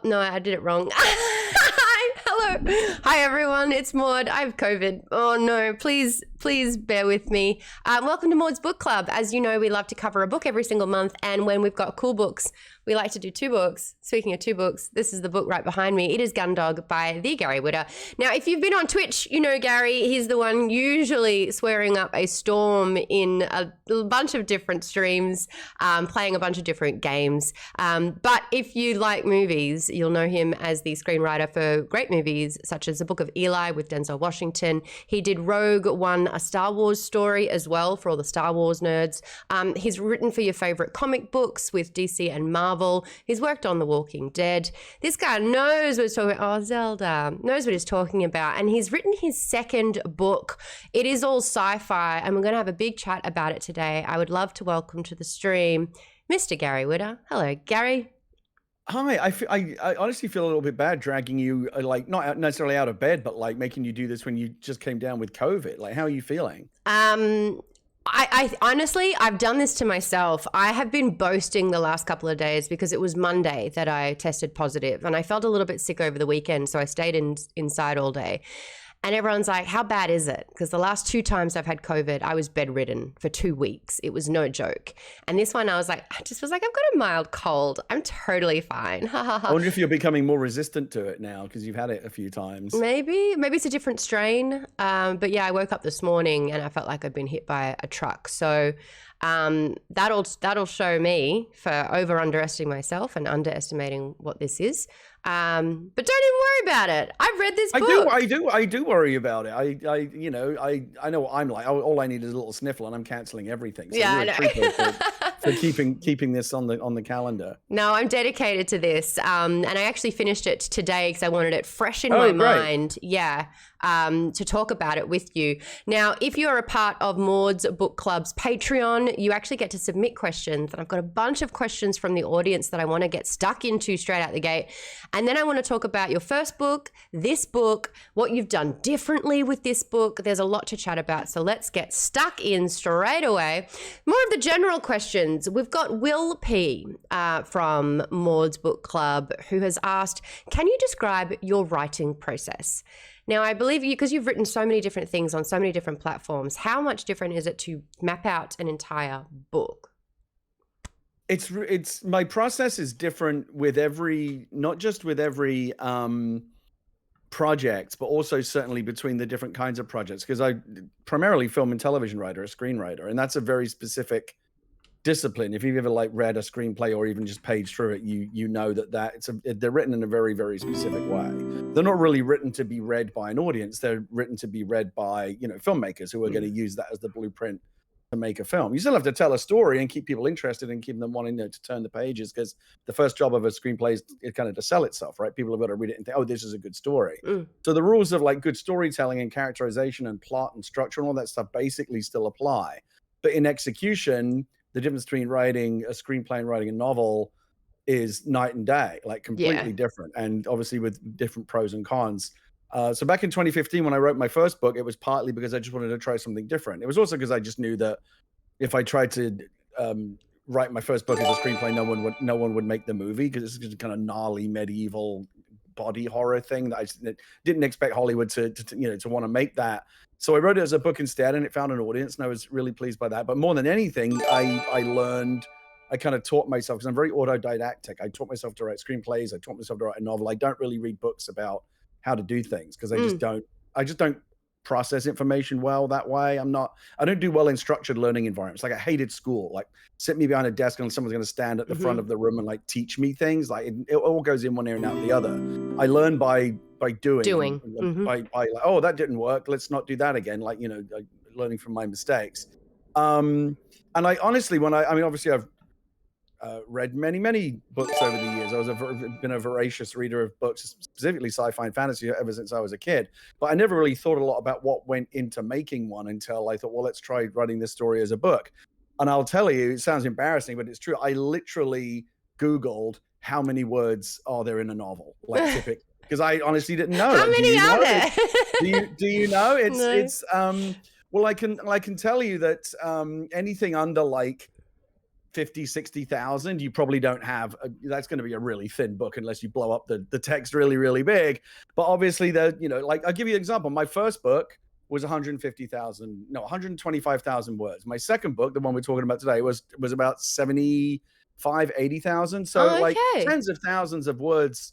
no, I did it wrong. Hello. Hi, everyone. It's Maude. I have COVID. Oh, no. Please bear with me. Welcome to Maude's Book Club. As you know, we love to cover a book every single month. And when we've got cool books, we like to do 2 books. Speaking of 2 books, this is the book right behind me. It is Gundog by the Gary Whitta. Now, if you've been on Twitch, you know Gary. He's the one usually swearing up a storm in a bunch of different streams, playing a bunch of different games. But if you like movies, you'll know him as the screenwriter for great movies, such as The Book of Eli with Denzel Washington. He did Rogue One, a Star Wars story as well for all the Star Wars nerds. He's written for your favorite comic books with DC and Marvel. He's worked on The Walking Dead. This guy knows what he's talking about. Oh, Zelda knows what he's talking about. And he's written his 2nd book. It is all sci-fi, and we're going to have a big chat about it today. I would love to welcome to the stream Mr. Gary Whitta. Hello, Gary. Hi, I honestly feel a little bit bad dragging you, like, not necessarily out of bed, but like making you do this when you just came down with COVID. Like, how are you feeling? I honestly, I've done this to myself. I have been boasting the last couple of days because it was Monday that I tested positive, and I felt a little bit sick over the weekend, so I stayed inside all day. And everyone's like, how bad is it? Because the last 2 times I've had COVID, I was bedridden for 2 weeks. It was no joke. And this one, I just was like, I've got a mild cold. I'm totally fine. I wonder if you're becoming more resistant to it now because you've had it a few times. Maybe it's a different strain. But yeah, I woke up this morning and I felt like I'd been hit by a truck. So that'll show me for underestimating myself and underestimating what this is. But don't even worry about it. I've read this book. I do worry about it. I know what I'm like. All I need is a little sniffle and I'm canceling everything. So yeah, I know. for keeping this on the calendar. No, I'm dedicated to this. And I actually finished it today because I wanted it fresh in my mind. Yeah. To talk about it with you. Now, if you're a part of Maude's Book Club's Patreon, you actually get to submit questions. And I've got a bunch of questions from the audience that I want to get stuck into straight out the gate. And then I want to talk about your first book, this book, what you've done differently with this book. There's a lot to chat about. So let's get stuck in straight away. More of the general questions. We've got Will P from Maude's Book Club, who has asked, can you describe your writing process? Now, I believe you, because you've written so many different things on so many different platforms, how much different is it to map out an entire book? It's my process is different with not just with every project, but also certainly between the different kinds of projects, because I primarily film and television writer, a screenwriter, and that's a very specific discipline. If you've ever read a screenplay or even just paged through it, you know they're written in a very, very specific way. They're not really written to be read by an audience. They're written to be read by filmmakers who are going to use that as the blueprint to make a film. You still have to tell a story and keep people interested and keep them wanting to turn the pages, because the first job of a screenplay is kind of to sell itself, right? People have got to read it and think, oh, this is a good story. So the rules of good storytelling and characterization and plot and structure and all that stuff basically still apply. But in execution, the difference between writing a screenplay and writing a novel is night and day, completely different. And obviously with different pros and cons. So back in 2015, when I wrote my first book, it was partly because I just wanted to try something different. It was also because I just knew that if I tried to write my first book as a screenplay, no one would make the movie, because it's just a kind of gnarly medieval body horror thing that I didn't expect Hollywood to want to make that. So I wrote it as a book instead, and it found an audience, and I was really pleased by that. But more than anything, I kind of taught myself, because I'm very autodidactic. I taught myself to write screenplays. I taught myself to write a novel. I don't really read books about how to do things, because I just don't process information well that way. I don't do well in structured learning environments. I hated school. Sit me behind a desk and someone's going to stand at the front of the room and teach me things. It all goes in one ear and out the other. I learn by doing. By oh, that didn't work, let's not do that again. Learning from my mistakes. And I honestly, obviously I've read many books over the years. Been a voracious reader of books, specifically sci-fi and fantasy, ever since I was a kid. But I never really thought a lot about what went into making one until I thought, well, let's try writing this story as a book. And I'll tell you, it sounds embarrassing, but it's true. I literally Googled how many words are there in a novel, typically, because I honestly didn't know. How many are there? Do you know? It's well, I can tell you that anything under 50, 60,000, you probably don't have, that's going to be a really thin book unless you blow up the text really, really big. But obviously like I'll give you an example. My first book was 125,000 words. My second book, the one we're talking about today, was about 75, 80,000. So like tens of thousands of words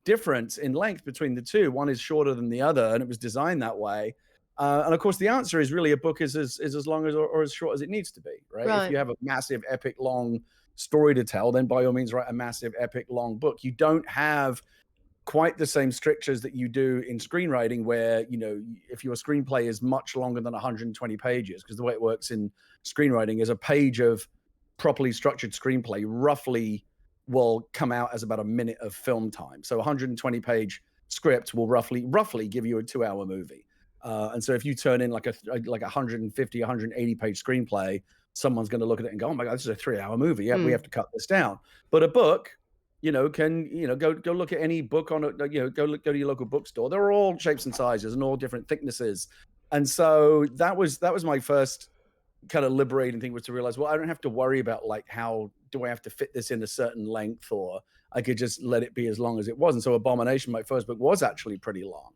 difference in length between the two. One is shorter than the other, and it was designed that way. And of course, the answer is really a book is as long as or as short as it needs to be, right? If you have a massive, epic, long story to tell, then by all means, write a massive, epic, long book. You don't have quite the same strictures that you do in screenwriting, where, if your screenplay is much longer than 120 pages, because the way it works in screenwriting is a page of properly structured screenplay roughly will come out as about a minute of film time. So 120 page script will roughly give you a 2-hour movie. And so if you turn in like a 150, 180 page screenplay, someone's going to look at it and go, oh my God, this is a 3-hour movie. Yeah, we have to cut this down. But a book, go look at any book on it, go to your local bookstore. They're all shapes and sizes and all different thicknesses. And so that was my first kind of liberating thing, was to realize, well, I don't have to worry about like, how do I have to fit this in a certain length, or I could just let it be as long as it was. And so Abomination, my first book, was actually pretty long.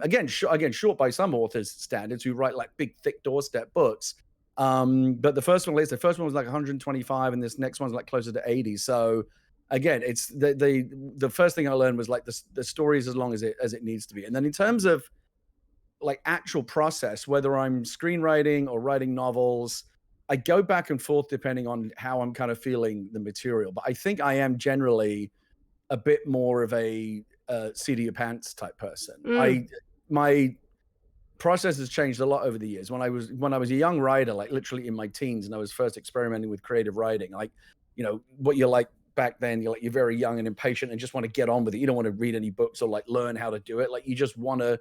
Again, short by some authors' standards who write like big, thick doorstep books. But the first one was like 125, and this next one's like closer to 80. So again, it's the first thing I learned was like the story is as long as it needs to be. And then in terms of like actual process, whether I'm screenwriting or writing novels, I go back and forth depending on how I'm kind of feeling the material. But I think I am generally a bit more of a seat of your pants type person. My process has changed a lot over the years. When I was a young writer, like literally in my teens, and I was first experimenting with creative writing, like, what you're like back then, you're very young and impatient and just want to get on with it. You don't want to read any books or like learn how to do it. Like you just want to,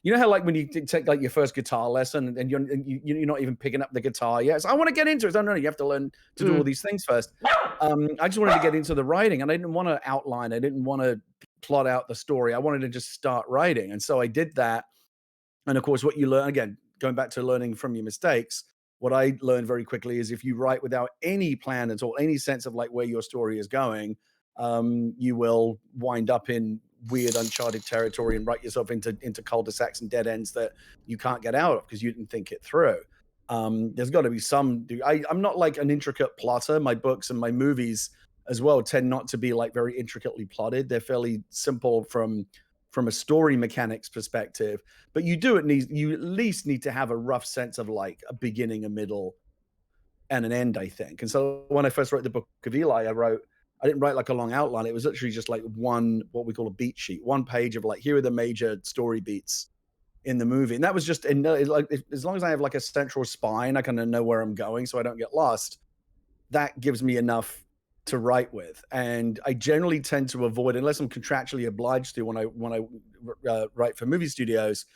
how like when you take like your first guitar lesson and you're not even picking up the guitar yet. So I want to get into it. No, you have to learn to do all these things first. I just wanted to get into the writing, and I didn't want to outline. I didn't want to plot out the story. I wanted to just start writing. And so I did that. And of course, what you learn, again, going back to learning from your mistakes, what I learned very quickly is if you write without any plan at all, any sense of like where your story is going, you will wind up in weird, uncharted territory and write yourself into cul-de-sacs and dead ends that you can't get out of because you didn't think it through. There's got to be I'm not like an intricate plotter. My books and my movies as well tend not to be like very intricately plotted. They're fairly simple from a story mechanics perspective, but you at least need to have a rough sense of like a beginning, a middle, and an end, I think. And so when I first wrote the Book of Eli, I didn't write like a long outline. It was literally just like what we call a beat sheet, one page of like, here are the major story beats in the movie. And that was just, like, as long as I have like a central spine, I kind of know where I'm going so I don't get lost. That gives me enough to write with. And I generally tend to avoid, unless I'm contractually obliged to when I write for movie studios,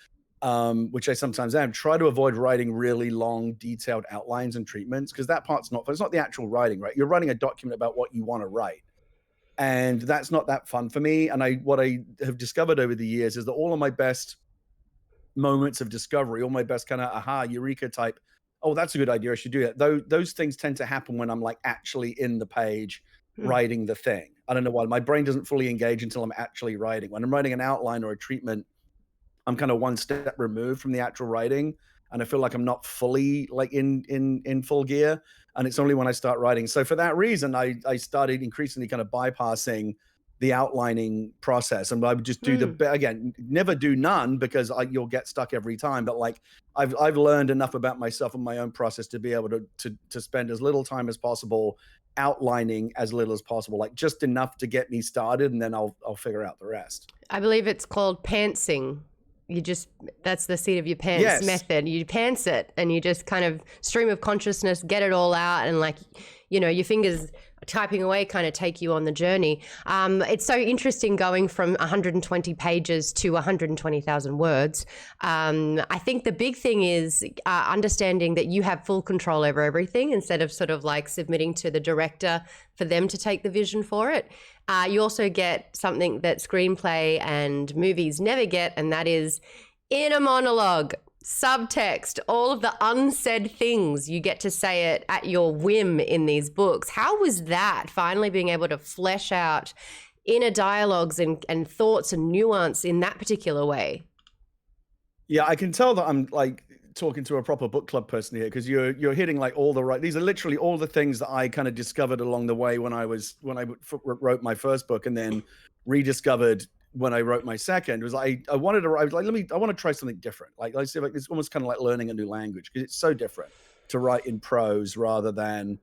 which I sometimes am, try to avoid writing really long, detailed outlines and treatments, because that part's it's not the actual writing, right? You're writing a document about what you want to write. And that's not that fun for me. And what I have discovered over the years is that all of my best moments of discovery, all my best kind of aha, eureka type, oh, that's a good idea, I should do that. Those things tend to happen when I'm like actually in the page writing the thing. I don't know why. My brain doesn't fully engage until I'm actually writing. When I'm writing an outline or a treatment, I'm kind of one step removed from the actual writing, and I feel like I'm not fully like in full gear. And it's only when I start writing. So for that reason, I started increasingly kind of bypassing the outlining process, and I would just do again, never do none, because you'll get stuck every time. But like I've learned enough about myself and my own process to be able to spend as little time as possible outlining, as little as possible, like just enough to get me started, and then I'll figure out the rest. I believe it's called pantsing. That's the seat of your pants method. You pants it and you just kind of stream of consciousness, get it all out, and like, your fingers typing away kind of take you on the journey. It's so interesting going from 120 pages to 120,000 words. I think the big thing is understanding that you have full control over everything, instead of sort of like submitting to the director for them to take the vision for it. You also get something that screenplay and movies never get, and that is inner monologue. subtext, all of the unsaid things, you get to say it at your whim in these books. How was that, finally being able to flesh out inner dialogues and thoughts and nuance in that particular way? Yeah, I can tell that I'm like talking to a proper book club person here, because you're hitting like all the right. These are literally all the things that I kind of discovered along the way when I wrote my first book, and then rediscovered when I wrote my second. Was I wanted to write, like, I want to try something different. Like, let's see, like, it's almost kind of like learning a new language, because it's so different to write in prose rather than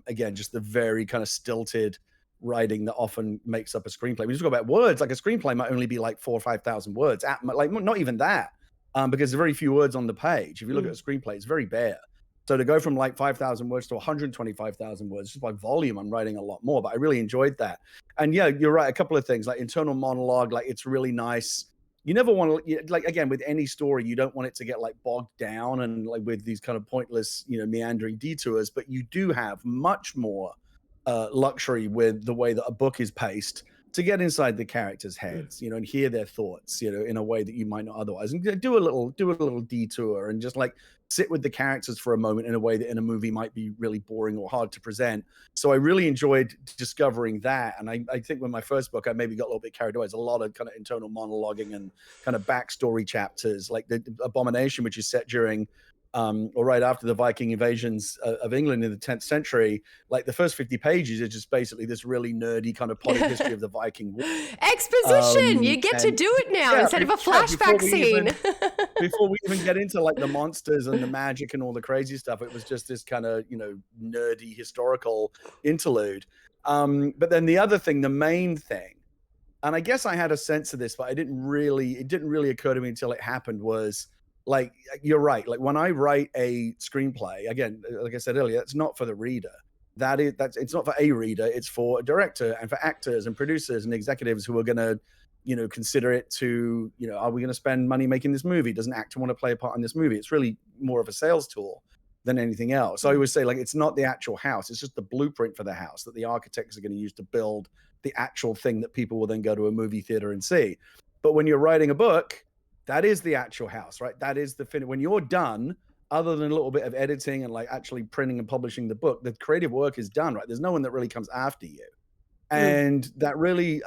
again, just the very kind of stilted writing that often makes up a screenplay. We just go about words, like a screenplay might only be like 4,000 or 5,000 words, like not even that, because there's very few words on the page. If you look at a screenplay, it's very bare. So to go from like 5,000 words to 125,000 words, just by volume, I'm writing a lot more. But I really enjoyed that. And yeah, you're right. A couple of things like internal monologue, like it's really nice. You never want to, like, again, with any story, you don't want it to get like bogged down and like with these kind of pointless, meandering detours. But you do have much more luxury with the way that a book is paced to get inside the characters' heads, and hear their thoughts, in a way that you might not otherwise, and do a little detour and just like sit with the characters for a moment in a way that in a movie might be really boring or hard to present. So I really enjoyed discovering that. And I think with my first book, I maybe got a little bit carried away. There's a lot of kind of internal monologuing and kind of backstory chapters, like the Abomination, which is set during or right after the Viking invasions of England in the 10th century. Like the first 50 pages is just basically this really nerdy kind of potted history of the Viking War. Exposition! You get to do it now instead of a flashback scene. Before we even get into like the monsters and the magic and all the crazy stuff, it was just this kind of, nerdy historical interlude. But then the other thing, the main thing, and I guess I had a sense of this, but it didn't really occur to me until it happened, was like, you're right. Like when I write a screenplay, again, like I said earlier, it's not for the reader. It's not for a reader. It's for a director and for actors and producers and executives who are going to, consider it to, are we going to spend money making this movie? Does an actor want to play a part in this movie? It's really more of a sales tool than anything else. So I always say, like, it's not the actual house. It's just the blueprint for the house that the architects are going to use to build the actual thing that people will then go to a movie theater and see. But when you're writing a book, that is the actual house, right? That is the finish. When you're done, other than a little bit of editing and like actually printing and publishing the book, the creative work is done, right? There's no one that really comes after you. And that really,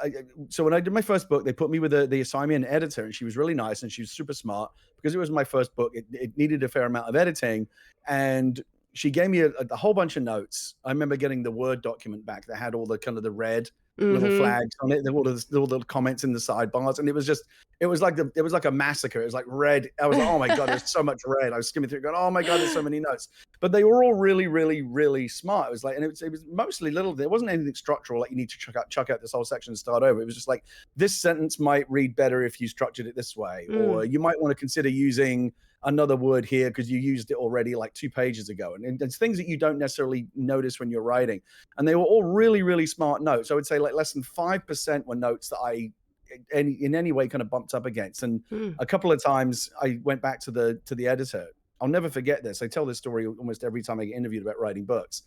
so when I did my first book, they put me with the assigned me an editor, and she was really nice and she was super smart because it was my first book. It needed a fair amount of editing, and she gave me a whole bunch of notes. I remember getting the Word document back that had all the kind of the red little flags on it, all the comments in the sidebars, and it was like a massacre. It was like red. I was like, oh my god, there's so much red. I was skimming through, going, oh my god, there's so many notes. But they were all really, really, really smart. It was like, and it was mostly little. There wasn't anything structural, like you need to chuck out this whole section and start over. It was just like, this sentence might read better if you structured it this way, or you might want to consider using another word here because you used it already like 2 pages ago. And it's things that you don't necessarily notice when you're writing. And they were all really, really smart notes. I would say like less than 5% were notes that I in any way kind of bumped up against. And a couple of times I went back to the editor. I'll never forget this. I tell this story almost every time I get interviewed about writing books,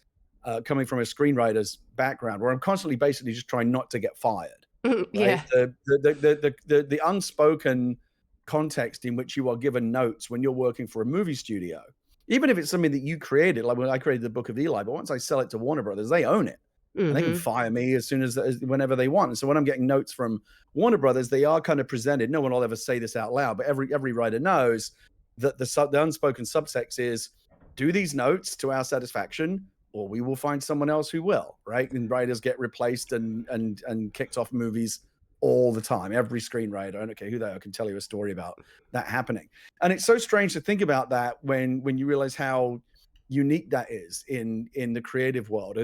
coming from a screenwriter's background where I'm constantly basically just trying not to get fired. Right? Yeah. The unspoken context in which you are given notes when you're working for a movie studio, even if it's something that you created, like when I created the Book of Eli, but once I sell it to Warner Brothers, they own it. And they can fire me as soon as whenever they want. And so when I'm getting notes from Warner Brothers, they are kind of presented. No one will ever say this out loud, but every writer knows that the unspoken subtext is, do these notes to our satisfaction, or we will find someone else who will, right? And writers get replaced and kicked off movies all the time. Every screenwriter, I don't care who they are, can tell you a story about that happening. And it's so strange to think about that when you realize how unique that is in the creative world.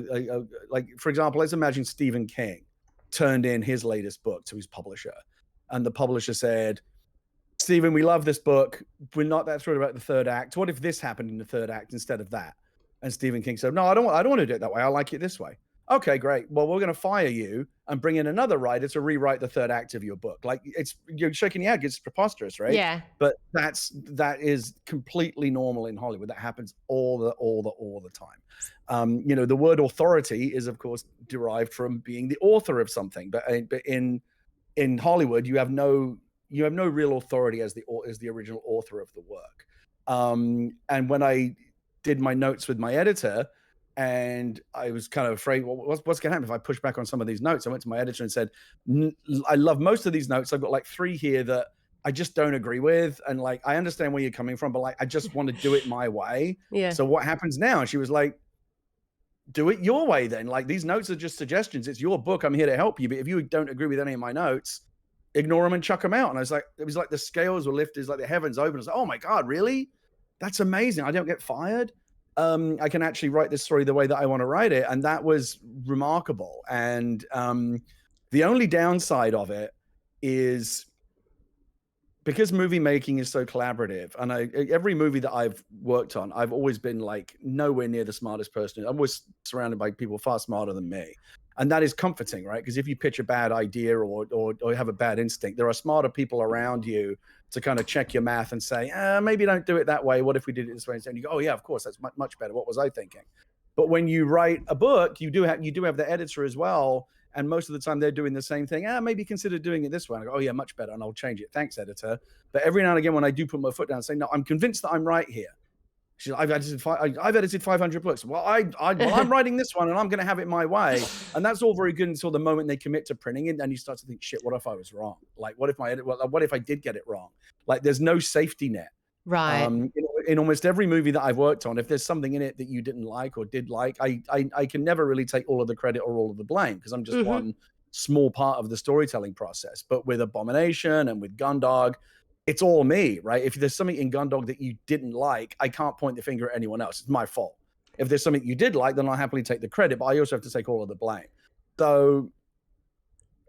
Like, for example, let's imagine Stephen King turned in his latest book to his publisher, and the publisher said, Stephen, we love this book. We're not that thrilled about the third act. What if this happened in the third act instead of that? And Stephen King said, no, I don't want to do it that way. I like it this way. Okay, great. Well, we're going to fire you and bring in another writer to rewrite the third act of your book. Like, you're shaking your head. It's preposterous, right? Yeah. But that is completely normal in Hollywood. That happens all the time. The word authority is, of course, derived from being the author of something. But in Hollywood, you have no you have no real authority as the original author of the work. And when I did my notes with my editor, and I was kind of afraid, well, what's going to happen if I push back on some of these notes? I went to my editor and said, I love most of these notes. I've got like 3 here that I just don't agree with. And like, I understand where you're coming from, but like, I just want to do it my way. Yeah. So what happens now? And she was like, do it your way then. Like, these notes are just suggestions. It's your book. I'm here to help you. But if you don't agree with any of my notes, ignore them and chuck them out. And I was like, it was like the scales were lifted, like the heavens open. I was like, oh my God, really? That's amazing. I don't get fired. I can actually write this story the way that I want to write it. And that was remarkable. And the only downside of it is because movie making is so collaborative, and every movie that I've worked on, I've always been like nowhere near the smartest person. I'm always surrounded by people far smarter than me. And that is comforting, right? Because if you pitch a bad idea or have a bad instinct, there are smarter people around you to kind of check your math and say, maybe don't do it that way. What if we did it this way? And you go, oh yeah, of course, that's much better. What was I thinking? But when you write a book, you do have the editor as well. And most of the time they're doing the same thing. Maybe consider doing it this way. And I go, oh yeah, much better. And I'll change it. Thanks, editor. But every now and again, when I do put my foot down and say, no, I'm convinced that I'm right here. She's like, I've edited 500 books. Well, I'm writing this one and I'm going to have it my way. And that's all very good until the moment they commit to printing it. And you start to think, shit, what if I was wrong? Like, what if I did get it wrong? Like, there's no safety net. Right. In almost every movie that I've worked on, if there's something in it that you didn't like or did like, I can never really take all of the credit or all of the blame because I'm just one small part of the storytelling process. But with Abomination and with Gundog, it's all me, right? If there's something in Gundog that you didn't like, I can't point the finger at anyone else. It's my fault. If there's something you did like, then I'll happily take the credit, but I also have to take all of the blame. So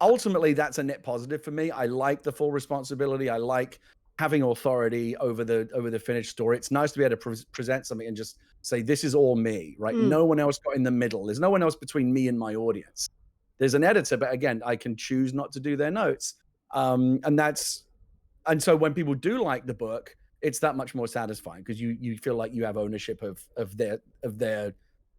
ultimately, that's a net positive for me. I like the full responsibility. I like having authority over the finished story. It's nice to be able to present something and just say, this is all me, right? No one else got in the middle. There's no one else between me and my audience. There's an editor, but again, I can choose not to do their notes. And so when people do like the book, it's that much more satisfying because you feel like you have ownership of their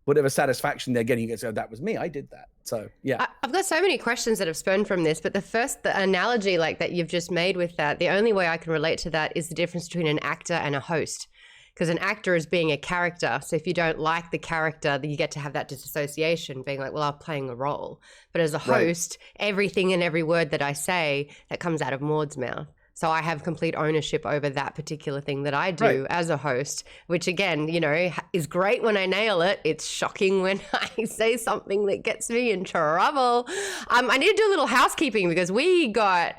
whatever satisfaction they're getting. You go, that was me. I did that. So yeah. I've got so many questions that have spawned from this, but the analogy like that you've just made with that, the only way I can relate to that is the difference between an actor and a host. Because an actor is being a character. So if you don't like the character, then you get to have that disassociation, being like, well, I'm playing a role. But as a host, everything and every word that I say, that comes out of Maude's mouth. So I have complete ownership over that particular thing that I do as a host, which again, is great when I nail it. It's shocking when I say something that gets me in trouble. I need to do a little housekeeping because we got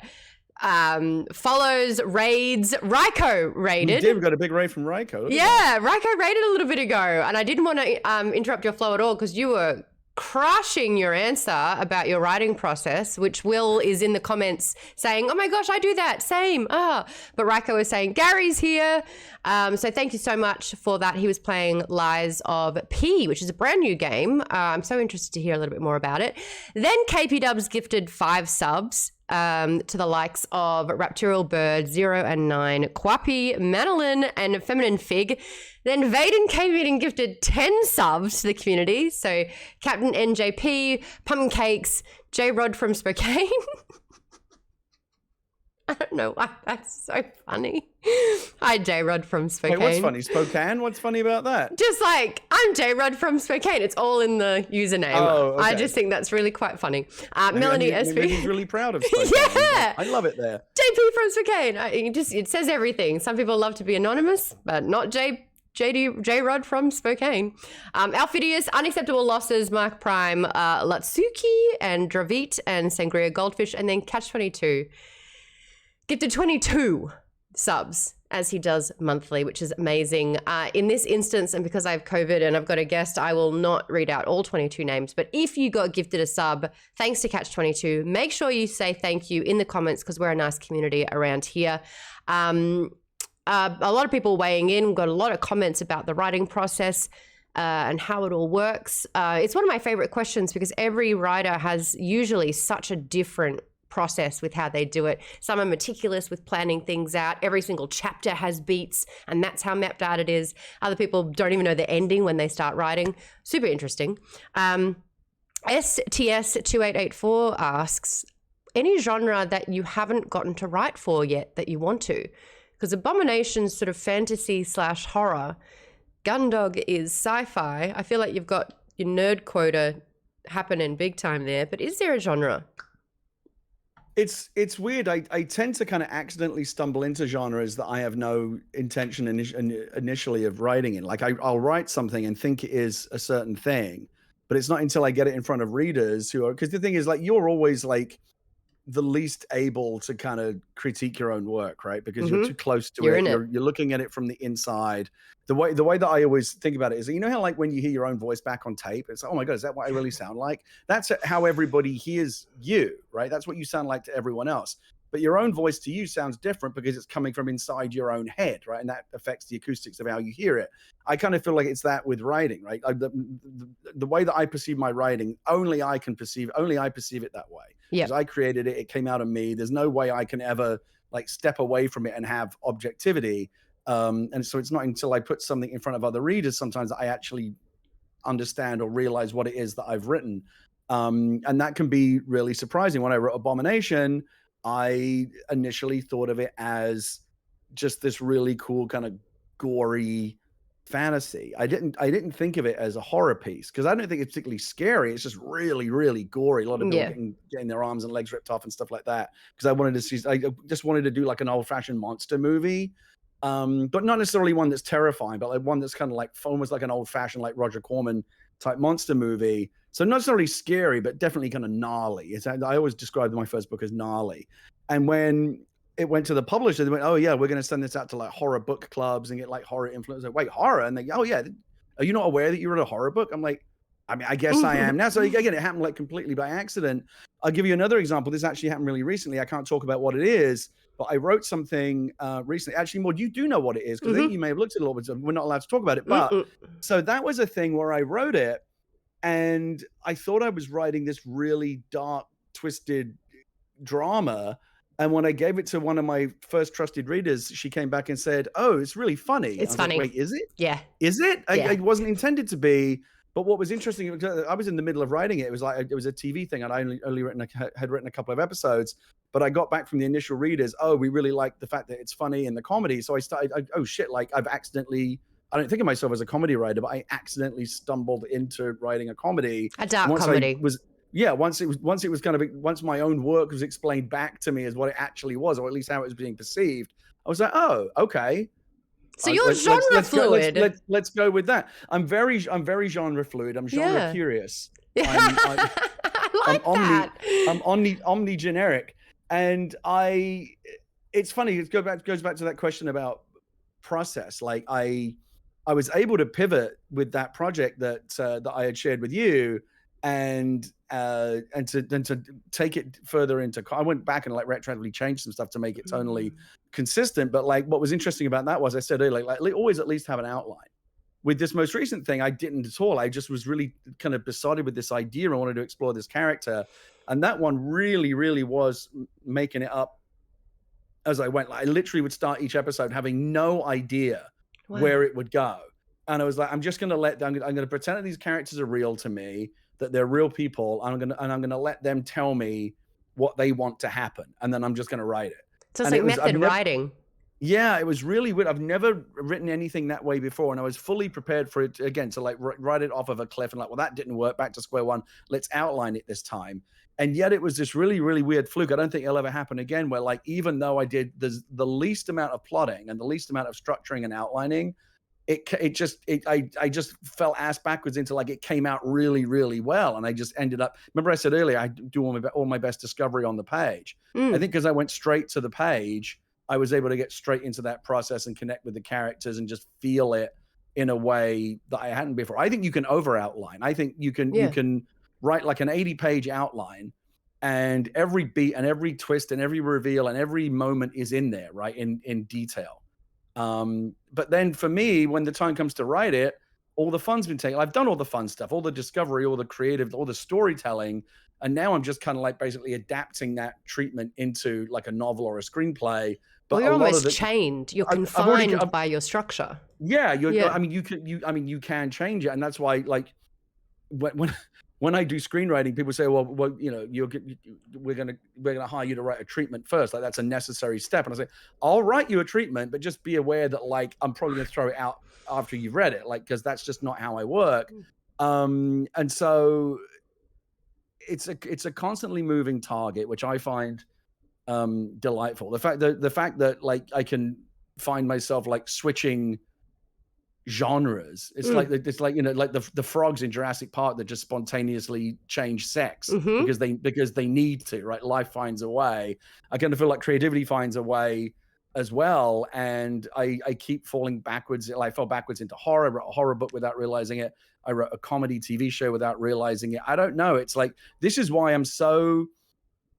follows, raids. Raiko raided. We did. We got a big raid from Raiko. Yeah, Raiko raided a little bit ago. And I didn't want to interrupt your flow at all because you were crushing your answer about your writing process, which Will is in the comments saying, oh my gosh, I do that, same. But Raiko was saying, Gary's here. So thank you so much for that. He was playing Lies of P, which is a brand new game. I'm so interested to hear a little bit more about it. Then KP Dubs gifted 5 subs to the likes of Raptorial Bird, 0 and 9, Quappy, Manolin, and Feminine Fig. Then Vaden came in and gifted 10 subs to the community. So Captain NJP, Pumpkin Cakes, J Rod from Spokane. I don't know why that's so funny. Hi, J Rod from Spokane. Wait, what's funny? Spokane? What's funny about that? Just like, I'm J Rod from Spokane. It's all in the username. Oh, okay. I just think that's really quite funny. Melanie SB. He's really proud of Spokane. Yeah. I love it there. JP from Spokane. It says everything. Some people love to be anonymous, but not J Rod from Spokane. Alphidius, Unacceptable Losses, Mark Prime, Latsuki, and Dravit, and Sangria Goldfish, and then Catch22 gifted 22 subs as he does monthly, which is amazing. In this instance, and because I have COVID and I've got a guest, I will not read out all 22 names. But if you got gifted a sub, thanks to Catch22, make sure you say thank you in the comments because we're a nice community around here. A lot of people weighing in. We've got a lot of comments about the writing process and how it all works. It's one of my favorite questions because every writer has usually such a different process with how they do it. Some are meticulous with planning things out. Every single chapter has beats and that's how mapped out it is. Other people don't even know the ending when they start writing. Super interesting. STS2884 asks, any genre that you haven't gotten to write for yet that you want to? Because Abomination's sort of fantasy / horror. Gundog is sci-fi. I feel like you've got your nerd quota happening big time there. But is there a genre? It's weird. I tend to kind of accidentally stumble into genres that I have no intention initially of writing in. Like I'll write something and think it is a certain thing, but it's not until I get it in front of readers who are, because the thing is, like, you're always like the least able to kind of critique your own work, right? Because you're too close to You're it. in it. You're looking at it from the inside. The way that I always think about it is, you know how like when you hear your own voice back on tape, it's like, oh my God, is that what I really sound like? That's how everybody hears you, right? That's what you sound like to everyone else. But your own voice to you sounds different because it's coming from inside your own head, right? And that affects the acoustics of how you hear it. I kind of feel like it's that with writing, right? The way that I perceive my writing, only I perceive it that way. Yeah. Because I created it, it came out of me. There's no way I can ever like step away from it and have objectivity. And so it's not until I put something in front of other readers sometimes that I actually understand or realize what it is that I've written. And that can be really surprising. When I wrote Abomination, I initially thought of it as just this really cool kind of gory fantasy. I didn't think of it as a horror piece because I don't think it's particularly scary. It's just really, really gory. A lot of people getting their arms and legs ripped off and stuff like that. Because I just wanted to do like an old-fashioned monster movie. But not necessarily one that's terrifying, but like one that's kind of like almost like an old-fashioned like Roger Corman type monster movie. So not necessarily scary, but definitely kind of gnarly. I always described my first book as gnarly. And when it went to the publisher, they went, oh yeah, we're going to send this out to like horror book clubs and get like horror influence. Like, wait, horror? And they, oh yeah, are you not aware that you wrote a horror book? I'm like, I mean, I guess I am now. So again, it happened like completely by accident. I'll give you another example. This actually happened really recently. I can't talk about what it is, but I wrote something recently. Actually, Maude, you do know what it is because I think you may have looked at it a little bit. So we're not allowed to talk about it. But so that was a thing where I wrote it and I thought I was writing this really dark, twisted drama. And when I gave it to one of my first trusted readers, she came back and said, oh, it's really funny. It's funny. Like, wait, is it? Yeah. Is it? Yeah. It wasn't intended to be. But what was interesting, I was in the middle of writing it. It was like, it was a TV thing. And I had written a couple of episodes, but I got back from the initial readers. Oh, we really like the fact that it's funny and the comedy. So I started, oh shit, like I don't think of myself as a comedy writer, but I accidentally stumbled into writing a comedy. A dark comedy. Once my own work was explained back to me as what it actually was, or at least how it was being perceived, I was like, oh, okay. So you're genre fluid. Let's go with that. I'm very genre fluid. I'm genre curious. I like that. I'm omni-generic. And it's funny, it goes back to that question about process. Like I was able to pivot with that project that I had shared with you and to take it further into, I went back and like retroactively changed some stuff to make it tonally consistent. But like what was interesting about that was I said earlier, like always at least have an outline. With this most recent thing, I didn't at all. I just was really kind of besotted with this idea. I wanted to explore this character. And that one really, really was making it up as I went. Like, I literally would start each episode having no idea where it would go. And I was like, I'm just going to I'm going to pretend that these characters are real to me, that they're real people. I'm going to let them tell me what they want to happen. And then I'm just going to write it. So it's like method writing. Yeah, it was really weird. I've never written anything that way before. And I was fully prepared for it again, to like write it off of a cliff and like, well, that didn't work, back to square one. Let's outline it this time. And yet it was this really, really weird fluke. I don't think it'll ever happen again, where like, even though I did the least amount of plotting and the least amount of structuring and outlining, I just fell ass backwards into like, it came out really, really well. And I just ended up, remember I said earlier, I do all my best discovery on the page. I think because I went straight to the page, I was able to get straight into that process and connect with the characters and just feel it in a way that I hadn't before. I think you can over outline. I think you can write like an 80-page outline, and every beat and every twist and every reveal and every moment is in there, right? In detail. But then for me, when the time comes to write it, all the fun's been taken. I've done all the fun stuff, all the discovery, all the creative, all the storytelling. And now I'm just kind of like basically adapting that treatment into like a novel or a screenplay. But you're almost chained. You're confined by your structure. Yeah. I mean, you can change it. And that's why, like, when when I do screenwriting, people say, well, we're gonna hire you to write a treatment first. Like that's a necessary step. And I say, I'll write you a treatment, but just be aware that like I'm probably gonna throw it out after you've read it, like because that's just not how I work. And so it's a constantly moving target, which I find delightful. The fact that like I can find myself like switching genres. It's like like the frogs in Jurassic Park that just spontaneously change sex because they need to, right? Life finds a way. I kind of feel like creativity finds a way as well, and I keep falling backwards. I fell backwards into horror. I wrote a horror book without realizing it. I wrote a comedy TV show without realizing it. I don't know. It's like this is why I'm so,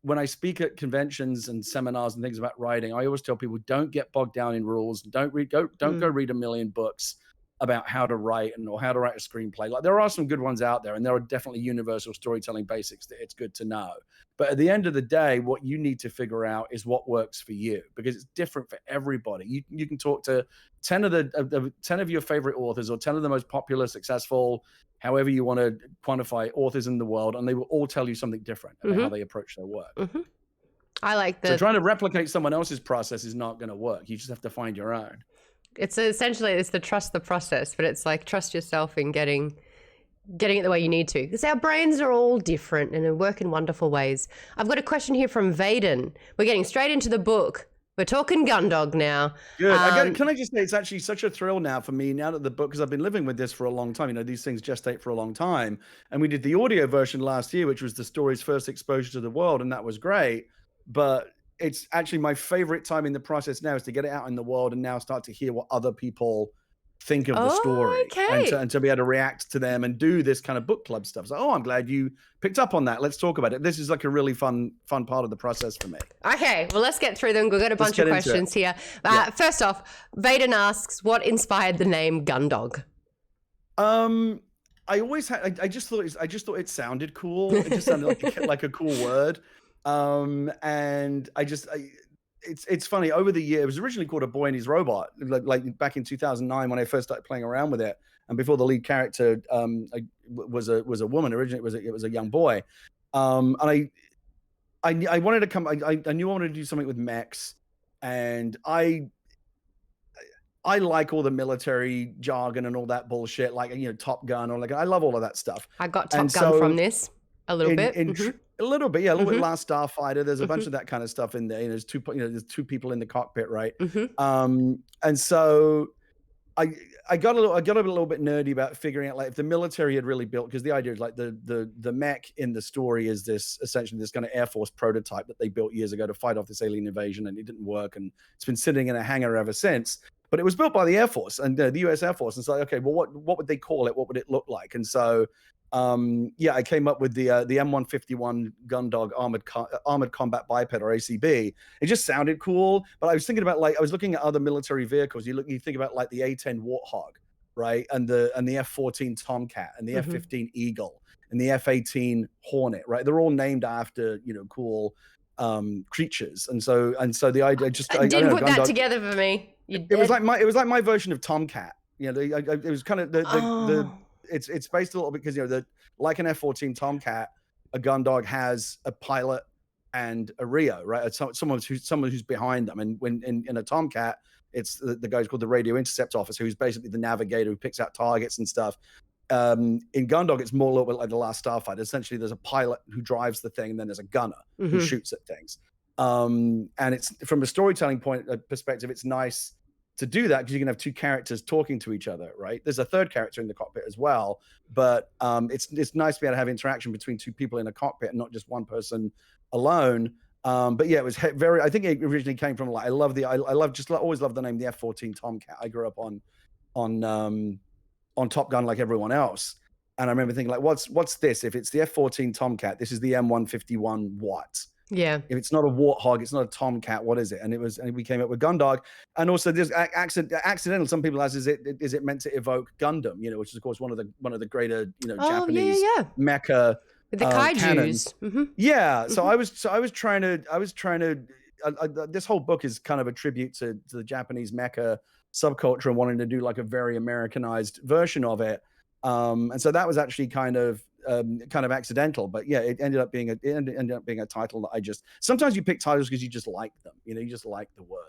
when I speak at conventions and seminars and things about writing, I always tell people don't get bogged down in rules. Don't go read a million books about how to write or how to write a screenplay. Like there are some good ones out there, and there are definitely universal storytelling basics that it's good to know. But at the end of the day, what you need to figure out is what works for you, because it's different for everybody. You can talk to 10 of your favorite authors or 10 of the most popular, successful, however you want to quantify authors in the world, and they will all tell you something different about how they approach their work. I like So trying to replicate someone else's process is not going to work. You just have to find your own. It's essentially, it's the trust the process, but it's like trust yourself in getting it the way you need to, because our brains are all different and work in wonderful ways. I've got a question here from Vaden. We're getting straight into the book. We're talking Gundog now. Good. Can I just say, it's actually such a thrill now for me now that the book, because I've been living with this for a long time. You know, these things gestate for a long time. And we did the audio version last year, which was the story's first exposure to the world. And that was great. But it's actually my favorite time in the process now is to get it out in the world and now start to hear what other people think of the story and to be able to react to them and do this kind of book club stuff. So, I'm glad you picked up on that. Let's talk about it. This is like a really fun part of the process for me. Okay, well, let's get through them. We've got a bunch of questions here. First off, Vaden asks, what inspired the name Gundog? I always had, I just thought it sounded cool. It just sounded like a cool word. And it's funny, over the year, it was originally called A Boy and His Robot, like back in 2009 when I first started playing around with it. And before the lead character was a woman, originally it was a young boy. And I wanted to come, I knew I wanted to do something with mechs, and I like all the military jargon and all that bullshit, like, you know, Top Gun, or like, I love all of that stuff. I got Top Gun from this a little bit. A little bit, yeah, a little bit. Last Starfighter. There's a bunch of that kind of stuff in there. You know, there's two people in the cockpit, right? And so I got a little bit nerdy about figuring out, like, if the military had really built, because the idea is like the mech in the story is essentially this kind of Air Force prototype that they built years ago to fight off this alien invasion, and it didn't work, and it's been sitting in a hangar ever since. But it was built by the Air Force and the U.S. Air Force, and so like, okay, well, what would they call it? What would it look like? And so I came up with the M151 Gundog armored combat biped, or ACB. It just sounded cool, but I was thinking about, like, I was looking at other military vehicles. You think about like the A-10 Warthog, right, and the F-14 Tomcat and the F-15 Eagle and the F-18 Hornet, right? They're all named after, you know, cool creatures, and so the idea I didn't put that together for me. It was like my version of Tomcat. You know, it was kind of it's based a little bit because, you know, like an F-14 Tomcat, a Gundog has a pilot and a Rio, right? Someone who's behind them. And when in a Tomcat, it's the guy's called the radio intercept officer, who's basically the navigator who picks out targets and stuff. In Gundog, it's more a little bit like the Last Starfighter. Essentially, there's a pilot who drives the thing, and then there's a gunner who shoots at things. And it's, from a storytelling perspective, it's nice to do that because you can have two characters talking to each other, right? There's a third character in the cockpit as well, but it's nice to be able to have interaction between two people in a cockpit and not just one person alone. But yeah, it was very, I think it originally came from, like, I always loved the name, the F-14 Tomcat. I grew up on Top Gun like everyone else. And I remember thinking, like, what's this? If it's the F-14 Tomcat, this is the M151 what? Yeah. If it's not a Warthog, it's not a Tomcat, what is it? And we came up with Gundog. And also there's accidental. Some people ask, is it meant to evoke Gundam? You know, which is of course one of the greater, you know, Japanese mecha with the kaijus. Yeah. So I was trying to. This whole book is kind of a tribute to the Japanese mecha subculture and wanting to do like a very Americanized version of it. And so that was actually kind of accidental, but yeah, it ended up being a title that I just, sometimes you pick titles because you just like them, you just like the word.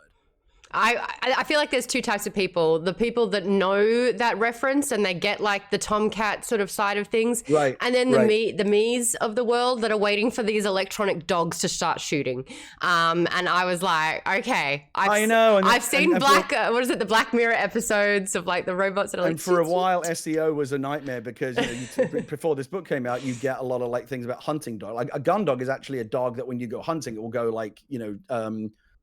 I feel like there's two types of people. The people that know that reference and they get like the Tomcat sort of side of things. Right. And then the me's of the world that are waiting for these electronic dogs to start shooting. And I was like, okay. I know. I've seen the Black Mirror episodes of like the robots that are like. And for a while, SEO was a nightmare because before this book came out, you get a lot of like things about hunting dog. Like a gun dog is actually a dog that when you go hunting, it will go like,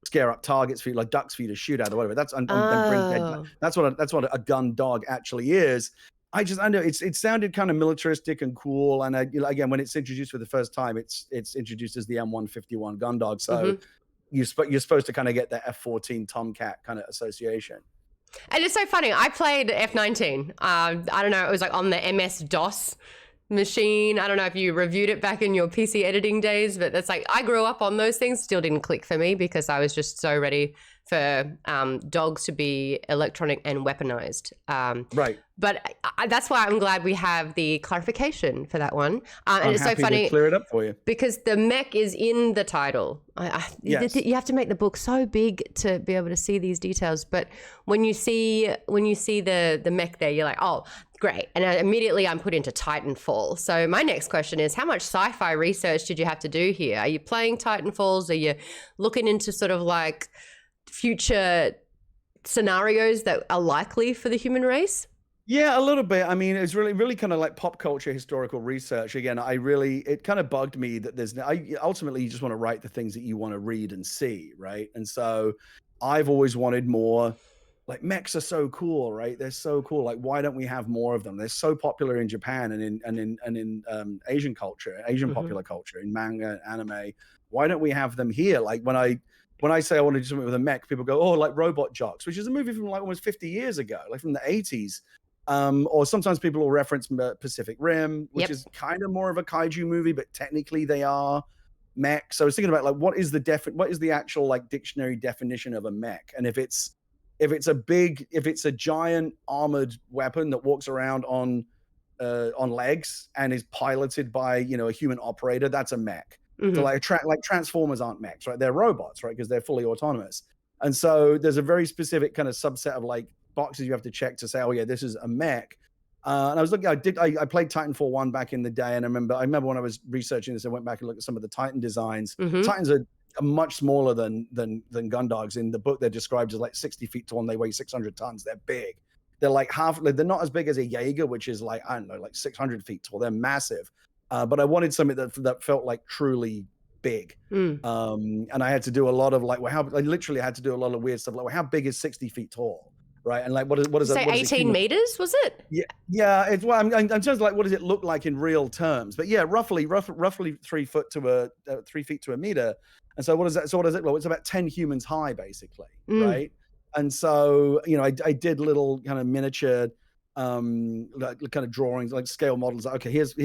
scare up targets for you, like ducks for you to shoot at or whatever. That's bring dead. That's what a gun dog actually is. I know it sounded kind of militaristic and cool. And again, when it's introduced for the first time, it's introduced as the M151 gun dog. So you're supposed to kind of get that F-14 Tomcat kind of association. And it's so funny. I played F-19. I don't know. It was like on the MS-DOS machine. I don't know if you reviewed it back in your PC editing days, but that's like, I grew up on those things. Still didn't click for me because I was just so ready for dogs to be electronic and weaponized. Right. But that's why I'm glad we have the clarification for that one. And I'm it's happy so funny to clear it up for you because the mech is in the title. Yes. You have to make the book so big to be able to see these details. But when you see the mech there, you're like, oh, great. And immediately I'm put into Titanfall. So my next question is, how much sci-fi research did you have to do here? Are you playing Titanfalls? Are you looking into sort of like future scenarios that are likely for the human race? Yeah, a little bit. I mean, it's really kind of like pop culture historical research. Again, it kind of bugged me that ultimately you just want to write the things that you want to read and see, right? And so I've always wanted more. Like mechs are so cool, right? They're so cool. Like, why don't we have more of them? They're so popular in Japan and in Asian culture, Asian popular culture, in manga, anime. Why don't we have them here? Like when I say I want to do something with a mech, people go, oh, like Robot Jocks, which is a movie from like almost 50 years ago, like from the 80s. Or sometimes people will reference Pacific Rim, which is kind of more of a kaiju movie, but technically they are mechs. So I was thinking about like what is the actual like dictionary definition of a mech, and if it's a giant armored weapon that walks around on legs and is piloted by a human operator, that's a mech. So like Transformers aren't mechs, right? They're robots, right? Because they're fully autonomous. And so there's a very specific kind of subset of like boxes you have to check to say, oh yeah, this is a mech. And I was looking, I played Titanfall 1 back in the day, and I remember when I was researching this, I went back and looked at some of the Titan designs. Titans are much smaller than gun dogs. In the book, they're described as like 60 feet tall and they weigh 600 tons. They're big. They're like they're not as big as a Jaeger, which is like, I don't know, like 600 feet tall. They're massive. But I wanted something that felt like truly big. And I had to do a lot of like, I literally had to do a lot of weird stuff. Like, how big is 60 feet tall? Right. And like, what is say 18 meters, was it? Yeah. It's I'm just like, what does it look like in real terms? But yeah, roughly 3 feet to a meter. And so what does it look like? It's about 10 humans high, basically. Right. And so, I did little kind of miniature, like kind of drawings, like scale models. Like, okay, here's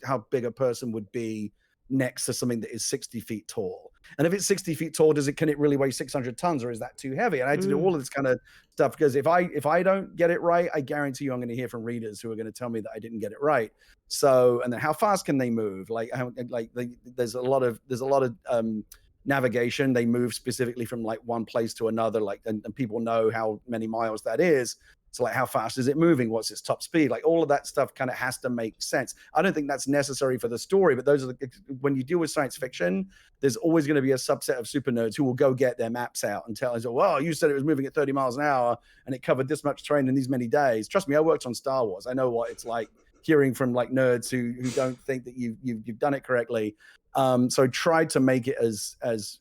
how big a person would be next to something that is 60 feet tall. And if it's 60 feet tall, can it really weigh 600 tons, or is that too heavy? And I had to do all of this kind of stuff because if I don't get it right, I guarantee you I'm going to hear from readers who are going to tell me that I didn't get it right. So, and then how fast can they move? There's a lot of navigation. They move specifically from like one place to another, like, and people know how many miles that is. So like, how fast is it moving? What's its top speed? Like all of that stuff kind of has to make sense. I don't think that's necessary for the story, but those are when you deal with science fiction, there's always going to be a subset of super nerds who will go get their maps out and tell us, well, you said it was moving at 30 miles an hour and it covered this much terrain in these many days. Trust me, I worked on Star Wars. I know what it's like hearing from like nerds who don't think that you've done it correctly. So I tried to make it as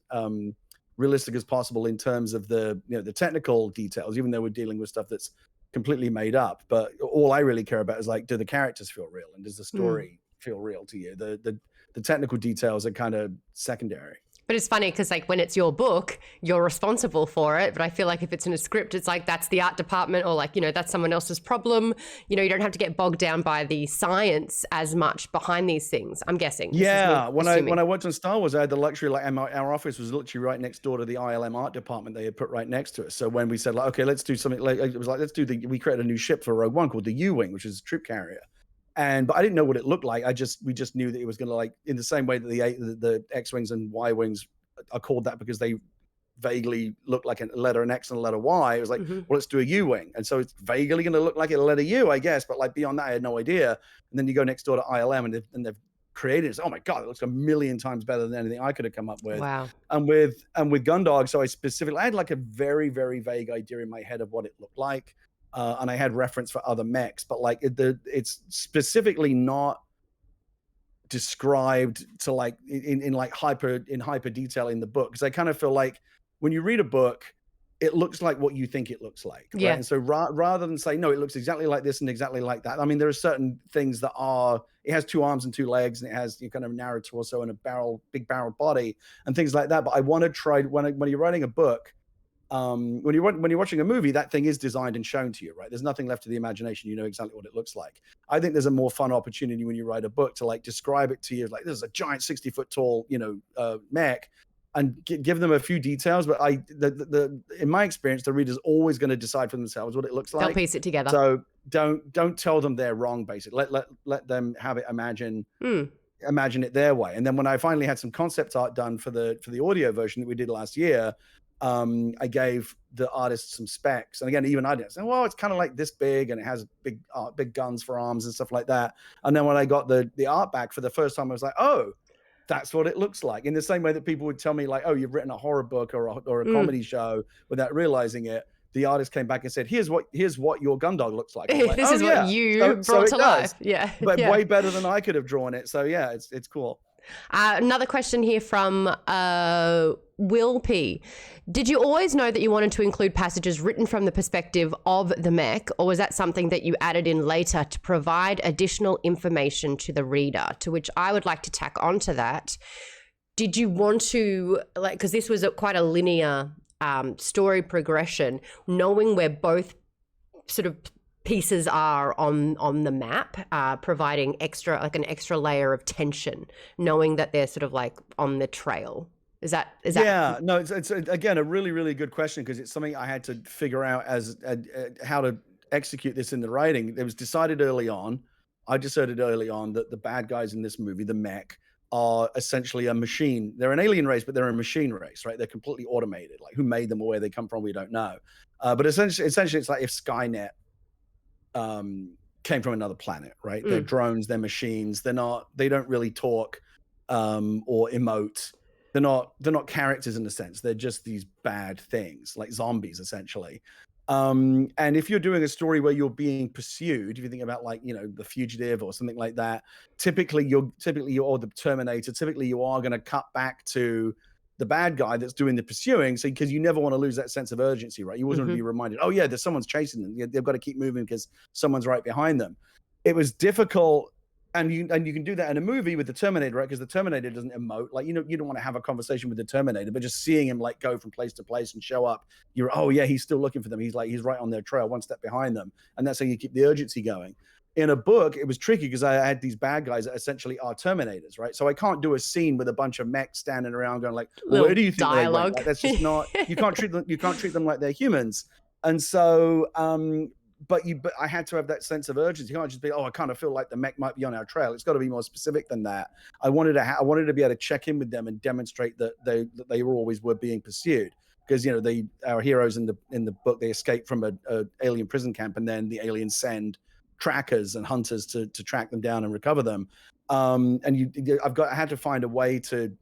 realistic as possible in terms of the technical details, even though we're dealing with stuff that's completely made up. But all I really care about is like, do the characters feel real, and does the story feel real to you? The technical details are kind of secondary. But it's funny because like when it's your book, you're responsible for it. But I feel like if it's in a script, it's like that's the art department or like, that's someone else's problem. You don't have to get bogged down by the science as much behind these things, I'm guessing. Yeah. When I worked on Star Wars, I had the luxury, like our office was literally right next door to the ILM art department they had put right next to us. So when we said like, okay, let's do something, like it was like, we created a new ship for Rogue One called the U-Wing, which is a troop carrier. But I didn't know what it looked like. We just knew that it was going to, like, in the same way that the X-Wings and Y-Wings are called that because they vaguely look like a letter an X and a letter Y. It was like, well, let's do a U-Wing. And so it's vaguely going to look like a letter U, I guess. But like beyond that, I had no idea. And then you go next door to ILM and they've created it. Oh my God, it looks a million times better than anything I could have come up with. Wow. And with Gundog, so I had like a very, very vague idea in my head of what it looked like. And I had reference for other mechs, but like it's specifically not described to like in hyper detail in the book, because I kind of feel like when you read a book, it looks like what you think it looks like. Right? Yeah. And so rather than say, no, it looks exactly like this and exactly like that. I mean, there are certain things that it has 2 arms and 2 legs, and it has kind of narrow torso and a big barrel body and things like that. But I want to try when you're writing a book, when you're watching a movie, that thing is designed and shown to you, right? There's nothing left to the imagination. You know exactly what it looks like. I think there's a more fun opportunity when you write a book to like describe it to you, like this is a giant 60-foot tall, mech, and give them a few details. But in my experience, the reader's always going to decide for themselves what it looks like. They'll piece it together. So don't tell them they're wrong. Basically, let them have it imagine it their way. And then when I finally had some concept art done for the audio version that we did last year, I gave the artist some specs, and again, even I didn't say, well, it's kind of like this big, and it has big guns for arms and stuff like that. And then when I got the art back for the first time, I was like, oh, that's what it looks like. In the same way that people would tell me like, oh, you've written a horror book or a comedy show without realizing it. The artist came back and said, here's what your Gundog looks like. Like, this is what you brought to life. Yeah. But way better than I could have drawn it. So yeah, it's cool. Another question here from Will P. Did you always know that you wanted to include passages written from the perspective of the mech, or was that something that you added in later to provide additional information to the reader? To which I would like to tack onto that. Did you want to, like, because this was quite a linear story progression, knowing where both sort of pieces are on the map, providing an extra layer of tension, knowing that they're sort of like on the trail. Is that yeah, no, it's again a really, really good question, because it's something I had to figure out as how to execute this in the writing. It was decided early on. I decided early on that the bad guys in this movie, the mech, are essentially a machine. They're an alien race, but they're a machine race, right? They're completely automated. Like, who made them or where they come from, we don't know. But essentially, it's like if Skynet came from another planet, right? They're drones, they're machines. They don't really talk or emote. They're not characters in a sense. They're just these bad things, like zombies, essentially. And if you're doing a story where you're being pursued, if you think about like, The Fugitive or something like that, typically you're or the Terminator, typically you are going to cut back to the bad guy that's doing the pursuing. So, because you never want to lose that sense of urgency, right? You always want to be reminded, oh yeah, there's someone's chasing them. They've got to keep moving because someone's right behind them. It was difficult. And you can do that in a movie with the Terminator, right? Because the Terminator doesn't emote. Like, you don't want to have a conversation with the Terminator, but just seeing him like go from place to place and show up, oh yeah, he's still looking for them. He's right on their trail, one step behind them. And that's how you keep the urgency going. In a book, it was tricky because I had these bad guys that essentially are Terminators, right? So I can't do a scene with a bunch of mechs standing around going like, well, where do you think dialogue. They went? Like, that's just not, you can't treat them like they're humans. And so, but I had to have that sense of urgency. You can't just be, I kind of feel like the mech might be on our trail. It's got to be more specific than that. I wanted to be able to check in with them and demonstrate that they always were being pursued. Because our heroes in the book, they escape from a alien prison camp, and then the aliens send trackers and hunters to track them down and recover them. And I had to find a way to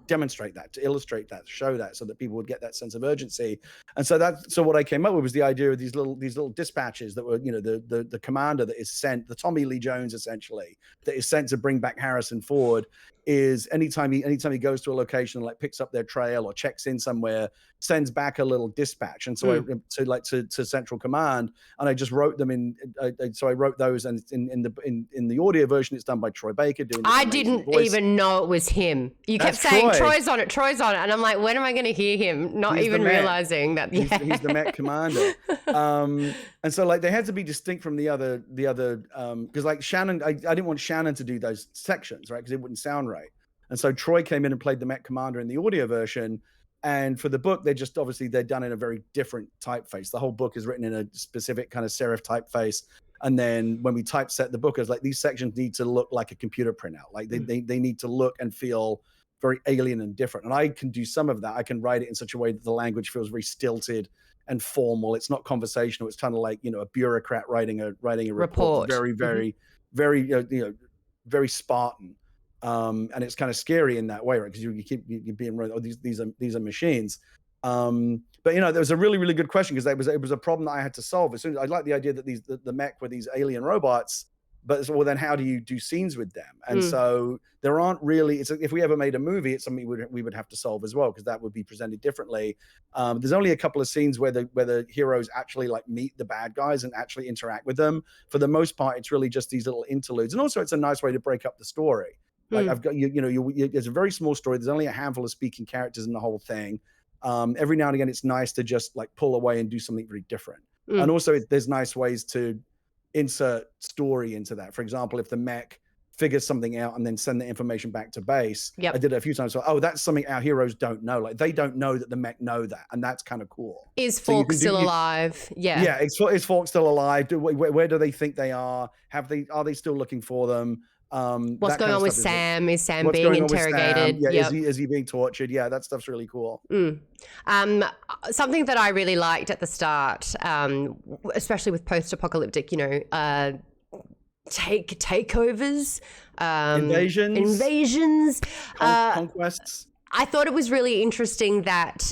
demonstrate that, to illustrate that, show that, so that people would get that sense of urgency. And so what I came up with was the idea of these little dispatches that were, the commander that is sent, the Tommy Lee Jones essentially, that is sent to bring back Harrison Ford, is anytime he goes to a location and like picks up their trail or checks in somewhere, sends back a little dispatch. And so to Central Command, and I just wrote them so I wrote those, and in the audio version it's done by Troy Baker doing this I amazing didn't voice. even know it was him. You kept That's saying Troy. Troy's on it, and I'm like, when am I going to hear him? Not He's even realizing that. He's the Met commander. And so like they had to be distinct from the other because like Shannon, I didn't want Shannon to do those sections, right? Because it wouldn't sound right. And so Troy came in and played the Met commander in the audio version. And for the book, they're done in a very different typeface. The whole book is written in a specific kind of serif typeface. And then when we typeset the book, it's like these sections need to look like a computer printout. Like they need to look and feel very alien and different. And I can do some of that. I can write it in such a way that the language feels very stilted and formal. It's not conversational. It's kind of like, a bureaucrat writing a report. Very, very, very, very Spartan. And it's kind of scary in that way, right? Because you're being run. Oh, these are machines. But there was a really, really good question, because it was a problem that I had to solve. As soon as I like the idea that the mech were these alien robots, but then how do you do scenes with them? And so there aren't really. If we ever made a movie, it's something we would have to solve as well, because that would be presented differently. There's only a couple of scenes where the heroes actually like meet the bad guys and actually interact with them. For the most part, it's really just these little interludes, and also it's a nice way to break up the story. Like I've got it's a very small story. There's only a handful of speaking characters in the whole thing. Every now and again, it's nice to just like pull away and do something very different. And also, there's nice ways to insert story into that. For example, if the mech figures something out and then send the information back to base. I did it a few times. So, that's something our heroes don't know. Like they don't know that the mech know that, and that's kind of cool. Is Falk still alive? Yeah. Is Falk still alive? Where do they think they are? Are they still looking for them? What's going on with Sam? Is Sam being interrogated? Yeah, is he being tortured? Yeah, that stuff's really cool. Something that I really liked at the start, especially with post-apocalyptic, takeovers, invasions, conquests. I thought it was really interesting that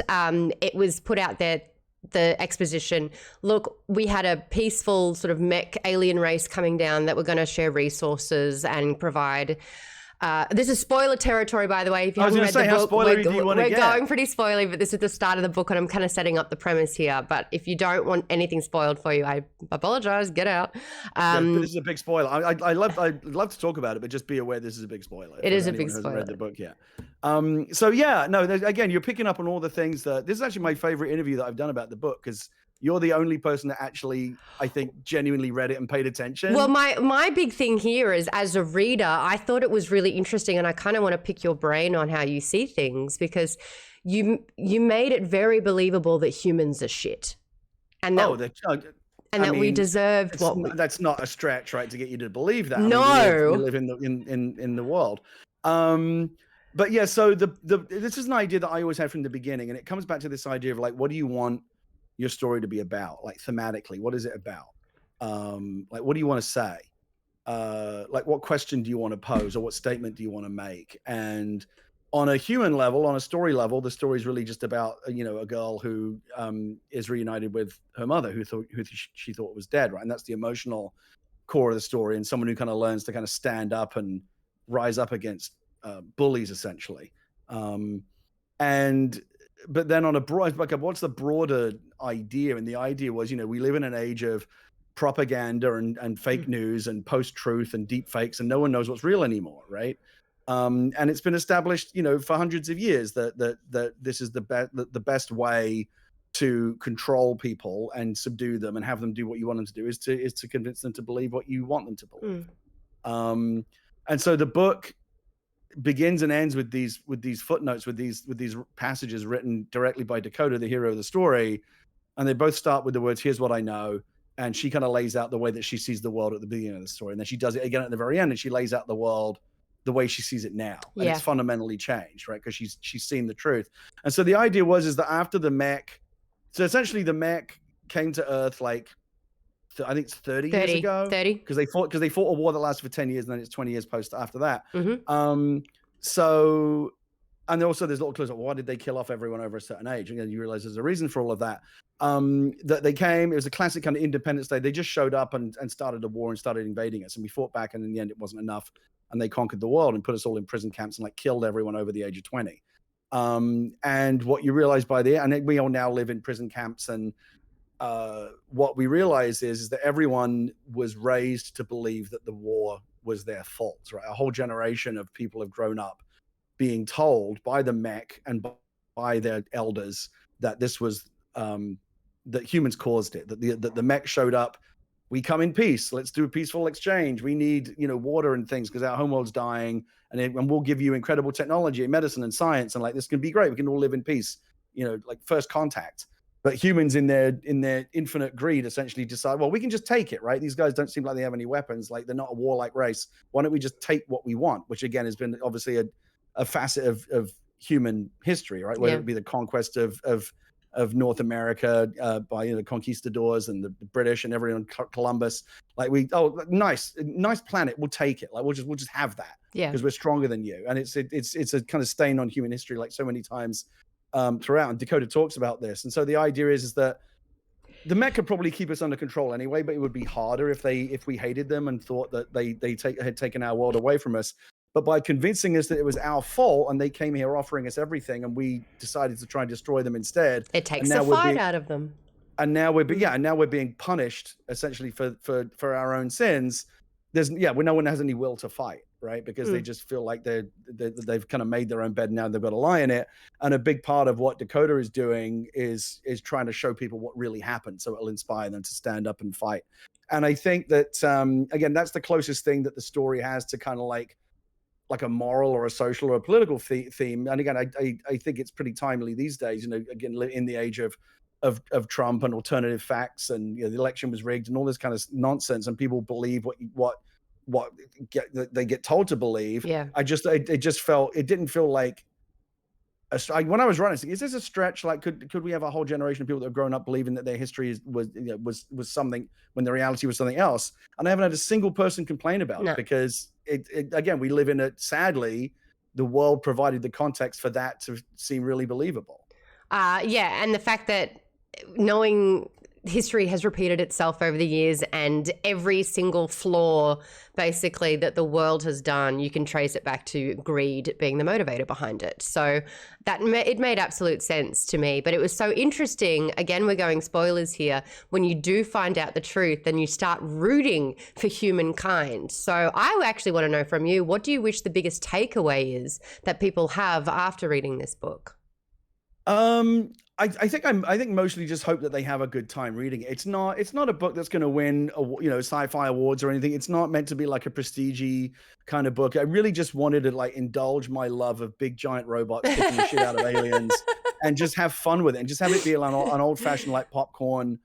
it was put out there, the exposition. Look, we had a peaceful sort of mech alien race coming down that were going to share resources and provide. This is spoiler territory, by the way. If you haven't read the book, we're going pretty spoilery, but this is the start of the book, and I'm kind of setting up the premise here. But if you don't want anything spoiled for you, I apologize. Get out. But this is a big spoiler. I'd love to talk about it, but just be aware this is a big spoiler. It is a big spoiler. Read the book yet? Again, you're picking up on all the things that. This is actually my favorite interview that I've done about the book, because you're the only person that actually, I think, genuinely read it and paid attention. Well, my big thing here is, as a reader, I thought it was really interesting, and I kind of want to pick your brain on how you see things, because you made it very believable that humans are shit, and that we deserved what. That's not a stretch, right? To get you to believe that. No, we live in the world. But yeah, so this is an idea that I always had from the beginning, and it comes back to this idea of like, what do you want your story to be about? Like thematically, what is it about? Like, what do you want to say? Like, what question do you want to pose, or what statement do you want to make? And on a human level, on a story level, the story is really just about a girl who is reunited with her mother, who she thought was dead, right? And that's the emotional core of the story, and someone who kind of learns to kind of stand up and rise up against bullies, essentially. But then on a broad, like, what's the broader idea? And the idea was, we live in an age of propaganda and fake news and post-truth and deep fakes, and no one knows what's real anymore, right? And it's been established, for hundreds of years that this is the best way to control people and subdue them and have them do what you want them to do is to convince them to believe what you want them to believe. And so the book begins and ends with these footnotes, with these passages written directly by Dakota, the hero of the story, and they both start with the words, "Here's what I know," and she kind of lays out the way that she sees the world at the beginning of the story, and then she does it again at the very end, and she lays out the world the way she sees it now, and it's fundamentally changed, right? Because she's seen the truth. And so the idea is that after the mech, so essentially the mech came to Earth like, I think it's 30 years ago. 30. Because they fought a war that lasted for 10 years, and then it's 20 years post after that. So, and also there's little clues like, why did they kill off everyone over a certain age? And then you realize there's a reason for all of that. That they came, it was a classic kind of Independence Day. They just showed up and started a war and started invading us, and we fought back, and in the end it wasn't enough. and they conquered the world and put us all in prison camps and like killed everyone over the age of 20. And what you realize by the and we all now live in prison camps, and what we realize is that everyone was raised to believe that the war was their fault, right? A whole generation of people have grown up being told by the mech and by their elders that this was that humans caused it, that the mech showed up. We come in peace. Let's do a peaceful exchange. We need, water and things because our homeworld's dying, and we'll give you incredible technology and medicine and science, and like this can be great. We can all live in peace. Like first contact. But humans, in their infinite greed, essentially decide, well, we can just take it, right? These guys don't seem like they have any weapons. Like they're not a warlike race. Why don't we just take what we want? Which again has been obviously a facet of human history, right? Whether it be the conquest of North America by the conquistadors and the British and everyone, Columbus. Like nice planet, we'll take it. Like we'll just have that because we're stronger than you. And it's a kind of stain on human history, like so many times throughout. And Dakota talks about this. And so the idea is that the Met could probably keep us under control anyway, but it would be harder if we hated them and thought that they had taken our world away from us. But by convincing us that it was our fault and they came here offering us everything and we decided to try and destroy them instead. It takes the fight out of them. And now we're being punished essentially for our own sins. No one has any will to fight, right? Because they just feel like they've kind of made their own bed, and now they've got to lie in it. And a big part of what Dakota is doing is trying to show people what really happened, so it'll inspire them to stand up and fight. And I think that again, that's the closest thing that the story has to kind of like a moral or a social or a political theme. And again, I think it's pretty timely these days. Again, in the age of Trump and alternative facts, and the election was rigged and all this kind of nonsense, and people believe what they get told to believe. Yeah. It didn't feel like when I was writing, is this a stretch? Like, could we have a whole generation of people that have grown up believing that their history was something when the reality was something else? And I haven't had a single person complain about it, because again, we live in sadly, the world provided the context for that to seem really believable. And the fact that knowing history has repeated itself over the years, and every single flaw basically that the world has done, you can trace it back to greed being the motivator behind it. So it made absolute sense to me. But it was so interesting, again, we're going spoilers here, when you do find out the truth, then you start rooting for humankind. So I actually want to know from you, what do you wish the biggest takeaway is that people have after reading this book? I think mostly just hope that they have a good time reading it. It's not a book that's going to win sci-fi awards or anything. It's not meant to be like a prestige kind of book. I really just wanted to like indulge my love of big giant robots kicking the shit out of aliens and just have fun with it, and just have it be like an old-fashioned like popcorn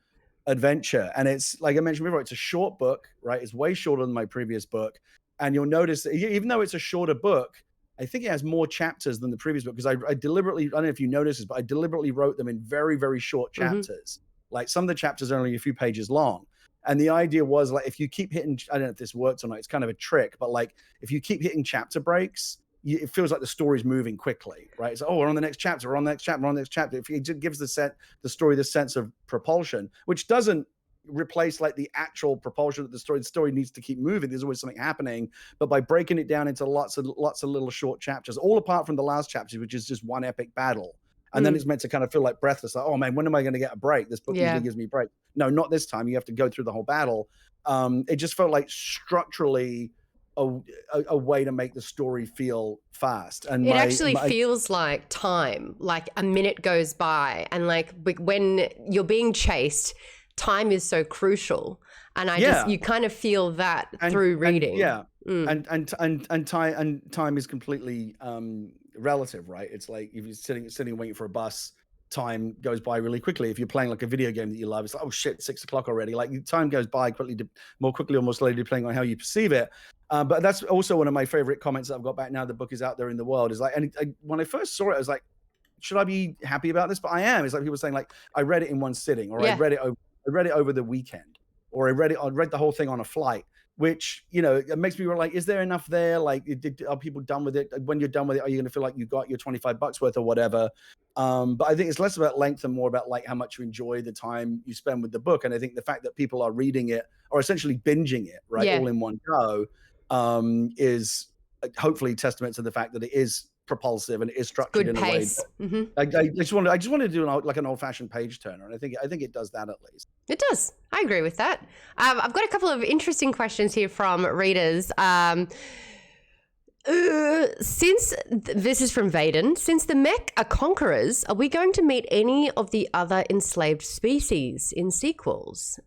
adventure. And it's like I mentioned before, it's a short book, right? It's way shorter than my previous book, and you'll notice that even though it's a shorter book, I think it has more chapters than the previous book, because I deliberately, I don't know if you notice this, but I deliberately wrote them in very, very short chapters. Like some of the chapters are only a few pages long. And the idea was like, if you keep hitting, I don't know if this works or not, it's kind of a trick, but like if you keep hitting chapter breaks, it feels like the story's moving quickly, right? It's, we're on the next chapter, we're on the next chapter, we're on the next chapter. If it gives the story this sense of propulsion, which doesn't replace like the actual propulsion of the story needs to keep moving. There's always something happening, but by breaking it down into lots of little short chapters, all apart from the last chapter, which is just one epic battle, and then it's meant to kind of feel like breathless, like, oh man, when am I going to get a break? This book usually gives me a break. No, not this time. You have to go through the whole battle. It just felt like structurally a way to make the story feel fast. And it actually feels like time, like a minute goes by, and like when you're being chased, time is so crucial, and you kind of feel that through reading. And time is completely relative, right? It's like if you're sitting waiting for a bus, time goes by really quickly. If you're playing like a video game that you love, it's like, oh shit, 6 o'clock already. Like time goes by more quickly or more slowly depending on how you perceive it. But that's also one of my favorite comments that I've got back now the book is out there in the world, is like, and when I first saw it, I was like, should I be happy about this? But I am. It's like people saying like, I read it in one sitting, or I read it over the weekend, or I read the whole thing on a flight, which, it makes me like, is there enough there? Like, are people done with it? When you're done with it, are you going to feel like you got your $25 worth or whatever? But I think it's less about length and more about like how much you enjoy the time you spend with the book. And I think the fact that people are reading it or essentially binging it, right, all in one go, is hopefully testament to the fact that it is propulsive and it is structured Good in pace. a way. I just wanted to do like an old-fashioned page turner, and I think it does that at least. It does. I agree with that. I've got a couple of interesting questions here from readers. This is from Vaden. Since the mech are conquerors, are we going to meet any of the other enslaved species in sequels?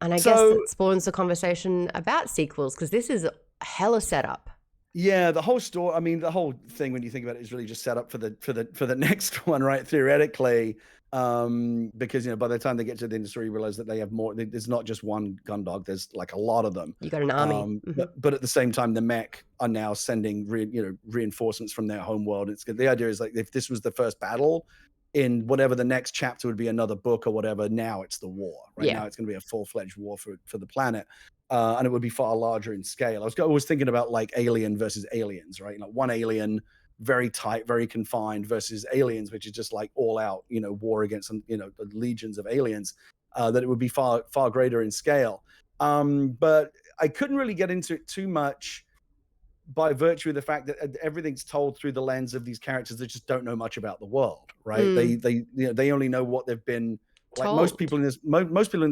And I guess that spawns a conversation about sequels, because this is a hella setup. Yeah, the whole story. I mean, the whole thing, when you think about it, is really just set up for the next one, right? Theoretically, because by the time they get to the end of the story, you realize that they have more. There's not just one gun dog. There's like a lot of them. You got an army. But at the same time, the mech are now sending reinforcements from their home world. It's good. The idea is like, if this was the first battle, in whatever the next chapter would be, another book or whatever, now it's the war. Right now, it's going to be a full-fledged war for the planet. And it would be far larger in scale. I was always thinking about like Alien versus Aliens, right? Like one alien, very tight, very confined, versus Aliens, which is just like all out, war against legions of aliens. That it would be far, far greater in scale. But I couldn't really get into it too much by virtue of the fact that everything's told through the lens of these characters that just don't know much about the world, right? They only know what they've been like. Most people in this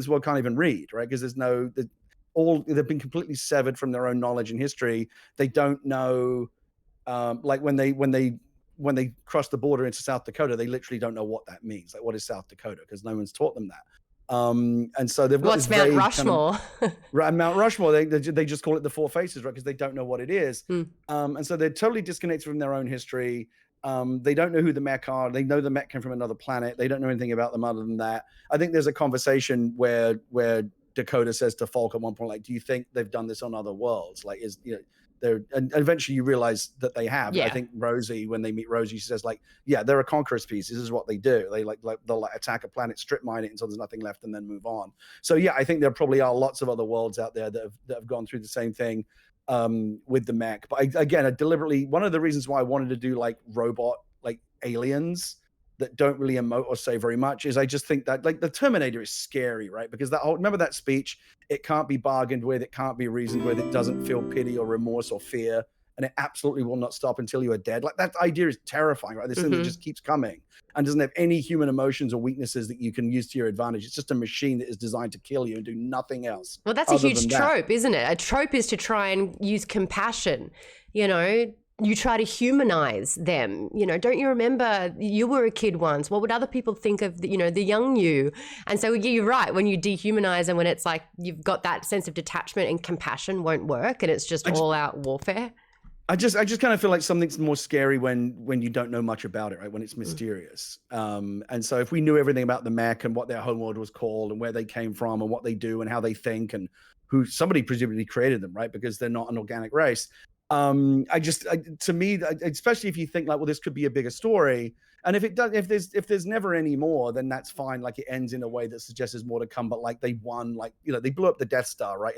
world can't even read, right? Because they've been completely severed from their own knowledge and history. They don't know, like when they cross the border into South Dakota, they literally don't know what that means. Like, what is South Dakota? Because no one's taught them that. And so they've got what's Mount Rushmore? Mount Rushmore. They just call it the Four Faces, right? Because they don't know what it is. And so they're totally disconnected from their own history. They don't know who the mech are. They know the mech came from another planet. They don't know anything about them other than that. I think there's a conversation where Dakota says to Falk at one point, like, do you think they've done this on other worlds? Like, and eventually you realize that they have. Yeah. I think Rosie, when they meet Rosie, she says like, yeah, they're a conqueror species. This is what they do. They they'll attack a planet, strip mine it until there's nothing left, and then move on. So yeah, I think there probably are lots of other worlds out there that have gone through the same thing with the mech. But I deliberately, one of the reasons why I wanted to do like robot, like aliens that don't really emote or say very much, is I just think that like the Terminator is scary, right? Because remember that speech, it can't be bargained with, it can't be reasoned with, it doesn't feel pity or remorse or fear, and it absolutely will not stop until you are dead. Like, that idea is terrifying, right? This thing that just keeps coming and doesn't have any human emotions or weaknesses that you can use to your advantage. It's just a machine that is designed to kill you and do nothing else. Well, that's a huge trope, isn't it? A trope is to try and use compassion, you try to humanize them. Don't you remember you were a kid once? What would other people think of the young you? And so you're right. When you dehumanize and when it's like you've got that sense of detachment and compassion won't work, and it's just all out warfare. I just kind of feel like something's more scary when you don't know much about it, right? When it's mysterious. And so if we knew everything about the mech and what their homeworld was called and where they came from and what they do and how they think and who somebody presumably created them, right? Because they're not an organic race. To me, especially if you think like, well, this could be a bigger story, and if there's never any more, then that's fine. Like, it ends in a way that suggests there's more to come. But like, they won, like, they blew up the Death Star, right?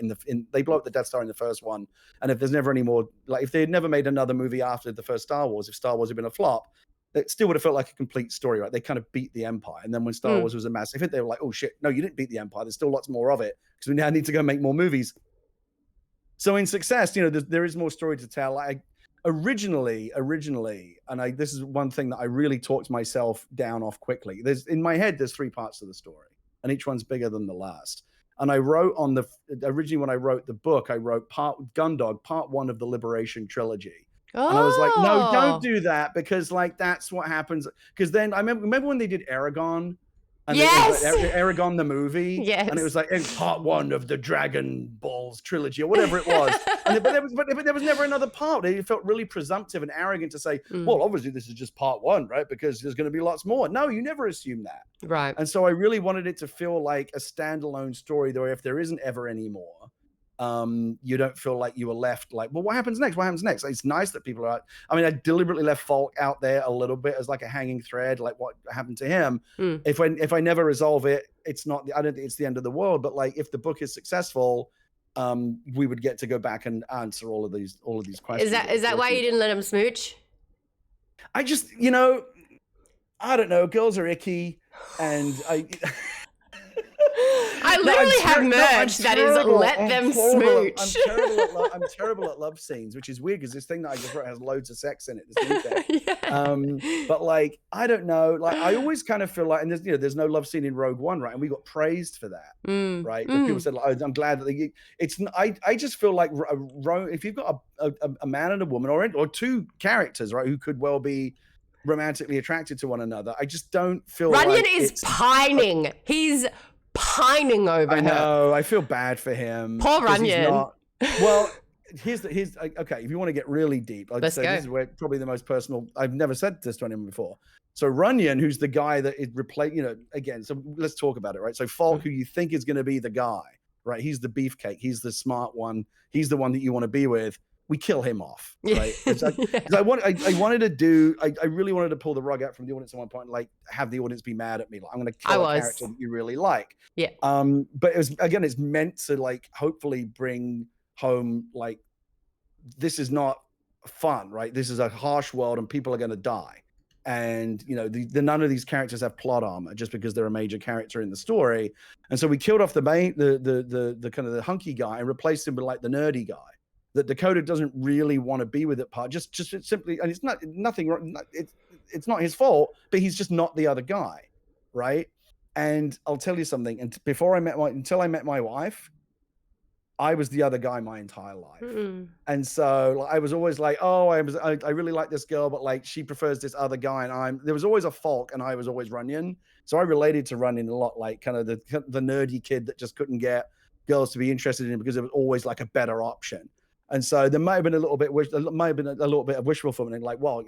They blew up the Death Star in the first one, and if there's never any more, like, if they had never made another movie after the first Star Wars, if Star Wars had been a flop, it still would have felt like a complete story, right? They kind of beat the Empire, and then when Star Wars was a massive hit, they were like, oh shit, no, you didn't beat the Empire. There's still lots more of it because we now need to go make more movies. So in success, there is more story to tell. Originally, and this is one thing that I really talked myself down off quickly. In my head, there's 3 parts to the story, and each one's bigger than the last. And I wrote originally when I wrote the book, I wrote Gundog, part 1 of the Liberation trilogy. Oh. And I was like, no, don't do that, because like that's what happens. Because then I remember when they did Aragon. And yes, Aragon the movie, yes, and it was like in part 1 of the Dragon Balls trilogy or whatever it was. But there was never another part. It felt really presumptive and arrogant to say, well, obviously this is just part 1, right? Because there's going to be lots more. No, you never assume that, right? And so I really wanted it to feel like a standalone story, though. If there isn't ever any more, you don't feel like you were left like, well, what happens next? What happens next? It's nice that people are. I mean, I deliberately left Falk out there a little bit as like a hanging thread, like what happened to him. If I never resolve it, it's not. I don't think it's the end of the world. But like, if the book is successful, we would get to go back and answer all of these questions. Is that why you didn't let him smooch? I just, I don't know. Girls are icky, and I literally have merch that is let them smooch. I'm terrible at love scenes, which is weird because this thing that I just wrote has loads of sex in it. But like, I don't know. Like, I always kind of feel like, and there's no love scene in Rogue One, right? And we got praised for that, right? But people said, like, oh, I'm glad that I just feel like if you've got a man and a woman, or two characters, right, who could well be romantically attracted to one another, I just don't feel Runyon like is pining. He's pining over her. I know. I feel bad for him. Poor Runyon. Well, here's okay. If you want to get really deep, I'd say this is where probably the most personal. I've never said this to anyone before. So Runyon, who's the guy that is replaced, again. So let's talk about it, right? So Falk, who you think is going to be the guy, right? He's the beefcake. He's the smart one. He's the one that you want to be with. We kill him off, right? I wanted to do. I really wanted to pull the rug out from the audience at one point, and like have the audience be mad at me. Like, I'm going to kill a character that you really like. Yeah. But it's meant to like hopefully bring home like this is not fun, right? This is a harsh world, and people are going to die. And none of these characters have plot armor just because they're a major character in the story. And so we killed off the kind of the hunky guy and replaced him with like the nerdy guy that Dakota doesn't really want to be with at part. Just simply, and it's nothing wrong. It's not his fault, but he's just not the other guy, right? And I'll tell you something. And until I met my wife, I was the other guy my entire life. And so I was always like, oh, I really like this girl, but like she prefers this other guy, and there was always a Falk, and I was always Runyon. So I related to Runyon a lot, like kind of the nerdy kid that just couldn't get girls to be interested in him because it was always like a better option. And so there might have been a little bit of wishful fulfillment, like, well,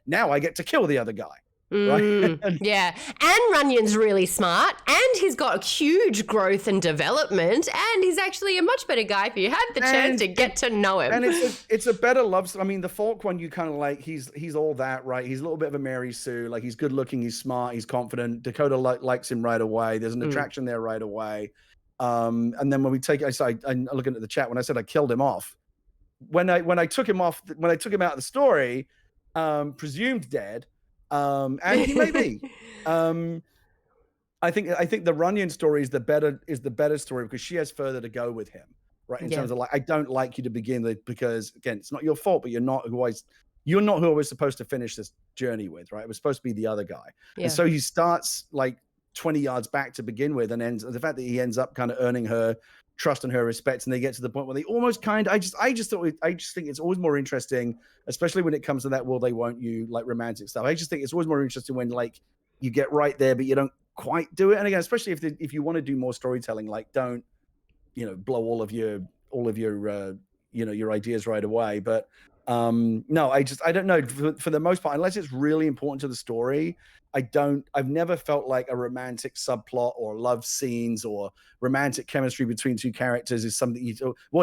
now I get to kill the other guy. Right? Yeah. And Runyon's really smart, and he's got huge growth and development, and he's actually a much better guy if you had the chance to get to know him. And it's a better love. I mean, the Falk one, you kind of like, he's all that, right? He's a little bit of a Mary Sue. Like, he's good looking, he's smart, he's confident. Dakota likes him right away. There's an attraction there right away. And then when we take, I'm looking at the chat, when I said I killed him off, when I took him out of the story, presumed dead, and he may be. I think the Runyon story is the better story because she has further to go with him, right? In terms of like, I don't like you to begin with because again, it's not your fault, but you're not who I was supposed to finish this journey with, right? It was supposed to be the other guy, and so he starts like 20 yards back to begin with, and ends the fact that he ends up kind of earning her trust and her respect, and they get to the point where they almost I just think it's always more interesting, especially when it comes to that will they won't you like romantic stuff. I just think it's always more interesting when like you get right there but you don't quite do it. And again, especially if you want to do more storytelling, like don't blow all of your your ideas right away. But no, I don't know, for the most part, unless it's really important to the story, I've never felt like a romantic subplot or love scenes or romantic chemistry between two characters is something you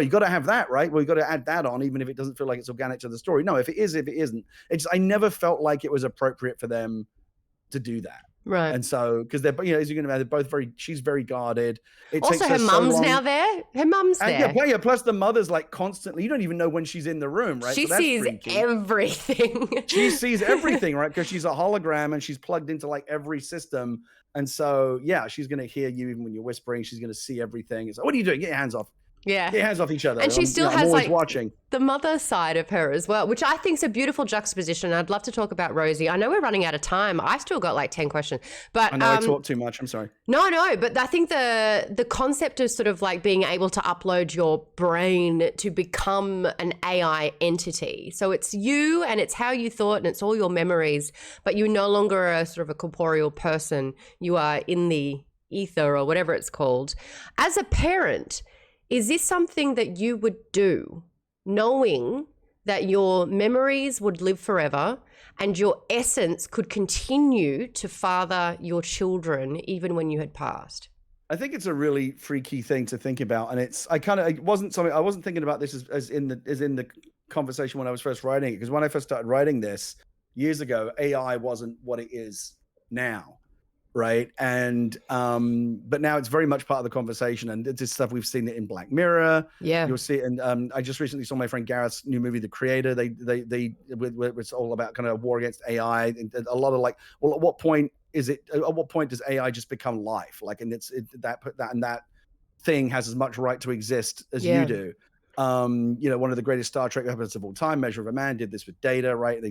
got to have that, right? Well, you got to add that on, even if it doesn't feel like it's organic to the story. No, if it isn't, I never felt like it was appropriate for them to do that. Right. And so, because they're, as you're going to imagine, they're both she's very guarded. Also, her mum's now there. Her mum's there. Yeah, plus the mother's like constantly, you don't even know when she's in the room, right? She sees everything. She sees everything, right? Because she's a hologram and she's plugged into like every system. And so, yeah, she's going to hear you even when you're whispering. She's going to see everything. It's like, what are you doing? Get your hands off. Yeah. Get your hands off each other. And she still has like watching the mother side of her as well, which I think is a beautiful juxtaposition. I'd love to talk about Rosie. I know we're running out of time. I still got like 10 questions, but I know I talk too much. I'm sorry. No, but I think the concept of sort of like being able to upload your brain to become an AI entity. So it's you and it's how you thought and it's all your memories, but you're no longer a sort of a corporeal person. You are in the ether or whatever it's called. As a parent, is this something that you would do, knowing that your memories would live forever and your essence could continue to father your children even when you had passed? I think it's a really freaky thing to think about, and I wasn't thinking about this as in the conversation when I was first writing it, because when I first started writing this years ago, AI wasn't what it is now. Right. And but now it's very much part of the conversation, and it's stuff we've seen it in Black Mirror. Yeah, you'll see it. And I just recently saw my friend Garrett's new movie, The Creator. It's all about kind of war against AI, and a lot of like, well, at what point does AI just become life? Like, and that thing has as much right to exist as Yeah. you do. You know, one of the greatest Star Trek episodes of all time, Measure of a Man, did this with Data, right?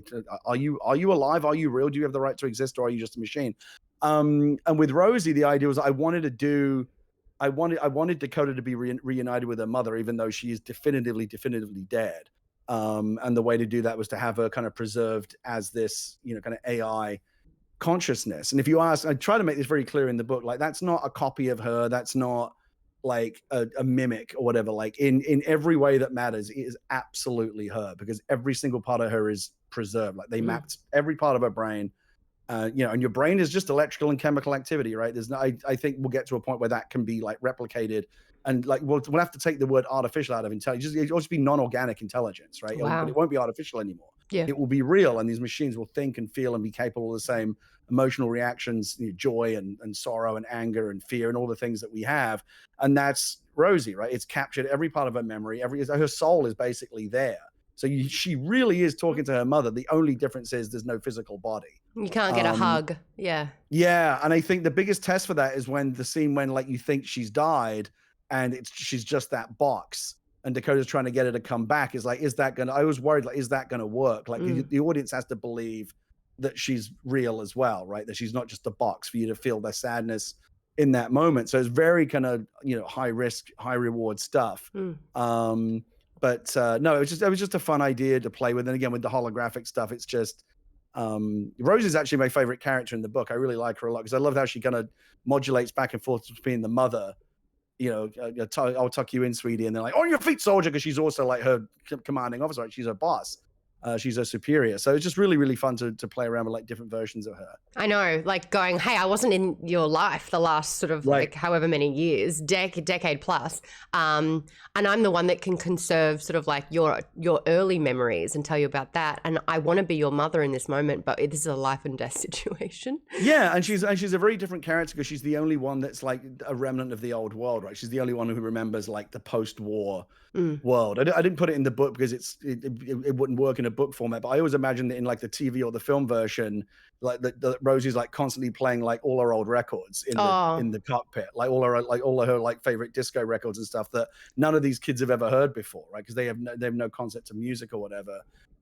Are you alive? Are you real? Do you have the right to exist, or are you just a machine? And with Rosie, the idea was I wanted Dakota to be reunited with her mother, even though she is definitively dead. And the way to do that was to have her kind of preserved as this, you know, kind of AI consciousness. And if you ask, I try to make this very clear in the book, like that's not a copy of her, that's not like a mimic or whatever. Like in every way that matters, it is absolutely her, because every single part of her is preserved. Like they mapped every part of her brain. You know, and your brain is just electrical and chemical activity, right? There's no, I think we'll get to a point where that can be like replicated, and like we'll have to take the word artificial out of intelligence. It'll just be non-organic intelligence, right? Wow. But it won't be artificial anymore. Yeah. It will be real, and these machines will think and feel and be capable of the same emotional reactions, you know, joy and sorrow and anger and fear and all the things that we have. And that's Rosie, right? It's captured every part of her memory. Her soul is basically there. So she really is talking to her mother. The only difference is there's no physical body. You can't get a hug. Yeah. Yeah. And I think the biggest test for that is when the scene when like you think she's died and she's just that box and Dakota's trying to get her to come back. Is like, I was worried, like, is that going to work? Like the audience has to believe that she's real as well, right? That she's not just a box for you to feel their sadness in that moment. So it's very kind of, you know, high risk, high reward stuff. But no, it was just a fun idea to play with. And again, with the holographic stuff, it's just Rose is actually my favorite character in the book. I really like her a lot because I love how she kind of modulates back and forth between the mother, you know, I'll tuck you in, sweetie, and they're like, on your feet, soldier, because she's also like her commanding officer, right? She's her boss. She's her superior. So it's just really, really fun to play around with like different versions of her. I know, like going, hey, I wasn't in your life the last sort of like however many years, decade plus. And I'm the one that can conserve sort of like your early memories and tell you about that. And I want to be your mother in this moment, but this is a life and death situation. Yeah, and she's a very different character because she's the only one that's like a remnant of the old world, right? She's the only one who remembers like the post-war world. I didn't put it in the book because it wouldn't work in a book format, but I always imagined that in like the TV or the film version, like the Rosie's like constantly playing like all her old records in the cockpit, like all of her like favorite disco records and stuff that none of these kids have ever heard before, right? Because they have no concept of music or whatever.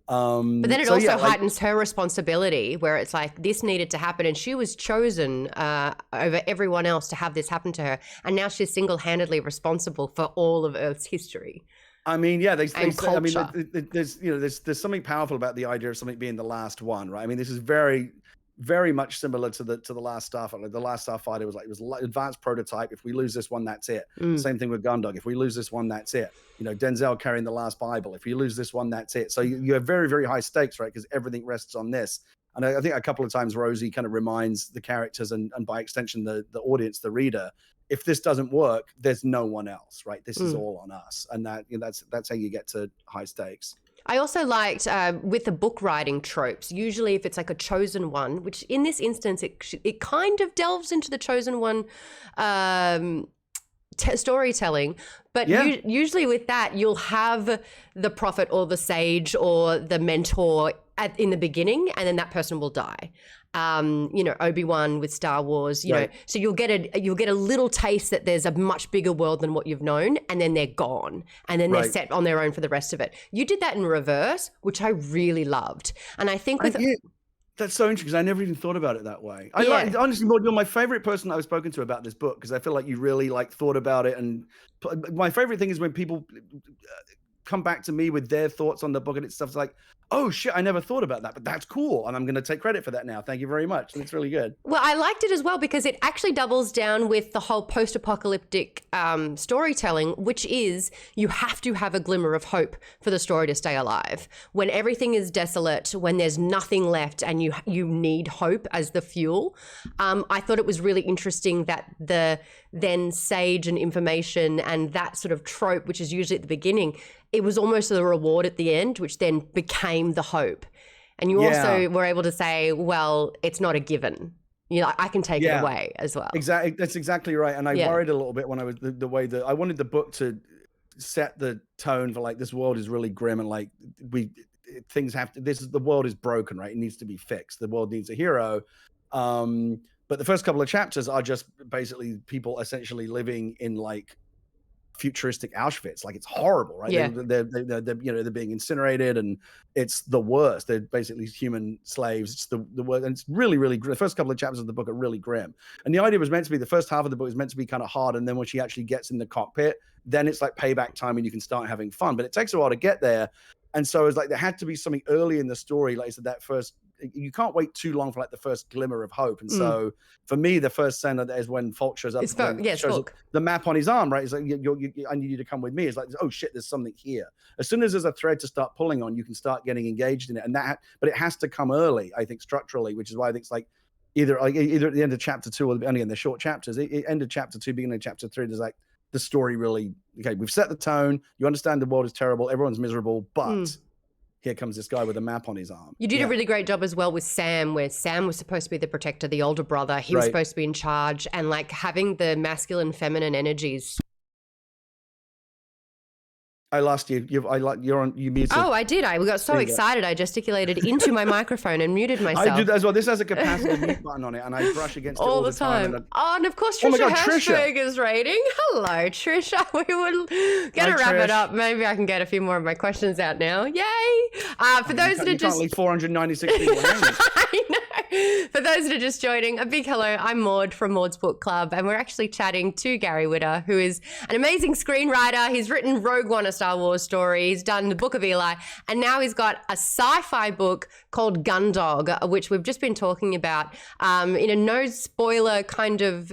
But then it also heightens her responsibility, where it's like this needed to happen, and she was chosen over everyone else to have this happen to her, and now she's single-handedly responsible for all of Earth's history. I mean, yeah, there's culture. there's something powerful about the idea of something being the last one, right? I mean, this is very, very much similar to the Last Starfighter. Like the Last Starfighter was advanced prototype. If we lose this one, that's it. Same thing with Gundog. If we lose this one, that's it. You know, Denzel carrying the last Bible. If you lose this one, that's it. So you have very, very high stakes, right? Because everything rests on this. And I think a couple of times Rosie kind of reminds the characters and by extension the audience, the reader, if this doesn't work, there's no one else, right? This is all on us, and that's how you get to high stakes. I also liked with the book writing tropes, usually if it's like a chosen one, which in this instance, it kind of delves into the chosen one storytelling. But usually with that, you'll have the prophet or the sage or the mentor in the beginning, and then that person will die. You know, Obi-Wan with Star Wars, you know, so you'll get a little taste that there's a much bigger world than what you've known, and then they're gone, and then they're set on their own for the rest of it. You did that in reverse, which I really loved. And I think with that's so interesting because I never even thought about it that way. Honestly, Maude, you're my favorite person I've spoken to about this book because I feel like you really like thought about it. And my favorite thing is when people come back to me with their thoughts on the book and it's stuff like, oh shit, I never thought about that, but that's cool. And I'm going to take credit for that now. Thank you very much. And it's really good. Well, I liked it as well because it actually doubles down with the whole post-apocalyptic storytelling, which is you have to have a glimmer of hope for the story to stay alive. When everything is desolate, when there's nothing left and you need hope as the fuel. I thought it was really interesting that the then sage and information and that sort of trope, which is usually at the beginning, it was almost the reward at the end, which then became the hope. And you also were able to say, well, it's not a given. You know, I can take it away as well. Exactly. That's exactly right. And I worried a little bit when I was the way that I wanted the book to set the tone for like, this world is really grim and like things have to, the world is broken, right? It needs to be fixed. The world needs a hero. But the first couple of chapters are just basically people essentially living in like futuristic Auschwitz. Like, it's horrible, right? Yeah. They're being incinerated, and it's the worst. They're basically human slaves. It's the worst, and it's really, really grim. The first couple of chapters of the book are really grim. And the idea was meant to be, the first half of the book is meant to be kind of hard, and then when she actually gets in the cockpit, then it's like payback time and you can start having fun. But it takes a while to get there. And so it's like there had to be something early in the story, like I said, that first, you can't wait too long for like the first glimmer of hope. And so for me, the first scene is when Falk shows up. It's Falk. The map on his arm, right? It's like, I need you to come with me. It's like, oh shit, there's something here. As soon as there's a thread to start pulling on, you can start getting engaged in it. But it has to come early, I think, structurally, which is why I think it's like either at the end of chapter 2 or only in the short chapters, end of chapter 2, beginning of chapter 3, there's like the story really, okay, we've set the tone. You understand the world is terrible. Everyone's miserable, but here comes this guy with a map on his arm. You did a really great job as well with Sam, where Sam was supposed to be the protector, the older brother. He was supposed to be in charge, and like having the masculine, feminine energies. I lost you. You muted. Oh, I did. I got so excited. I gesticulated into my microphone and muted myself. I do that as well. This has a capacitive mute button on it, and I brush against it all the time. And of course, Trisha Hershberger's rating. Hello, Trisha. We will gonna wrap it up. Maybe I can get a few more of my questions out now. Yay! For those that are just 496 people. I know. For those that are just joining, a big hello. I'm Maude from Maude's Book Club, and we're actually chatting to Gary Whitta, who is an amazing screenwriter. He's written Rogue One, a Star Wars story. He's done The Book of Eli, and now he's got a sci-fi book called Gundog, which we've just been talking about in a no spoiler kind of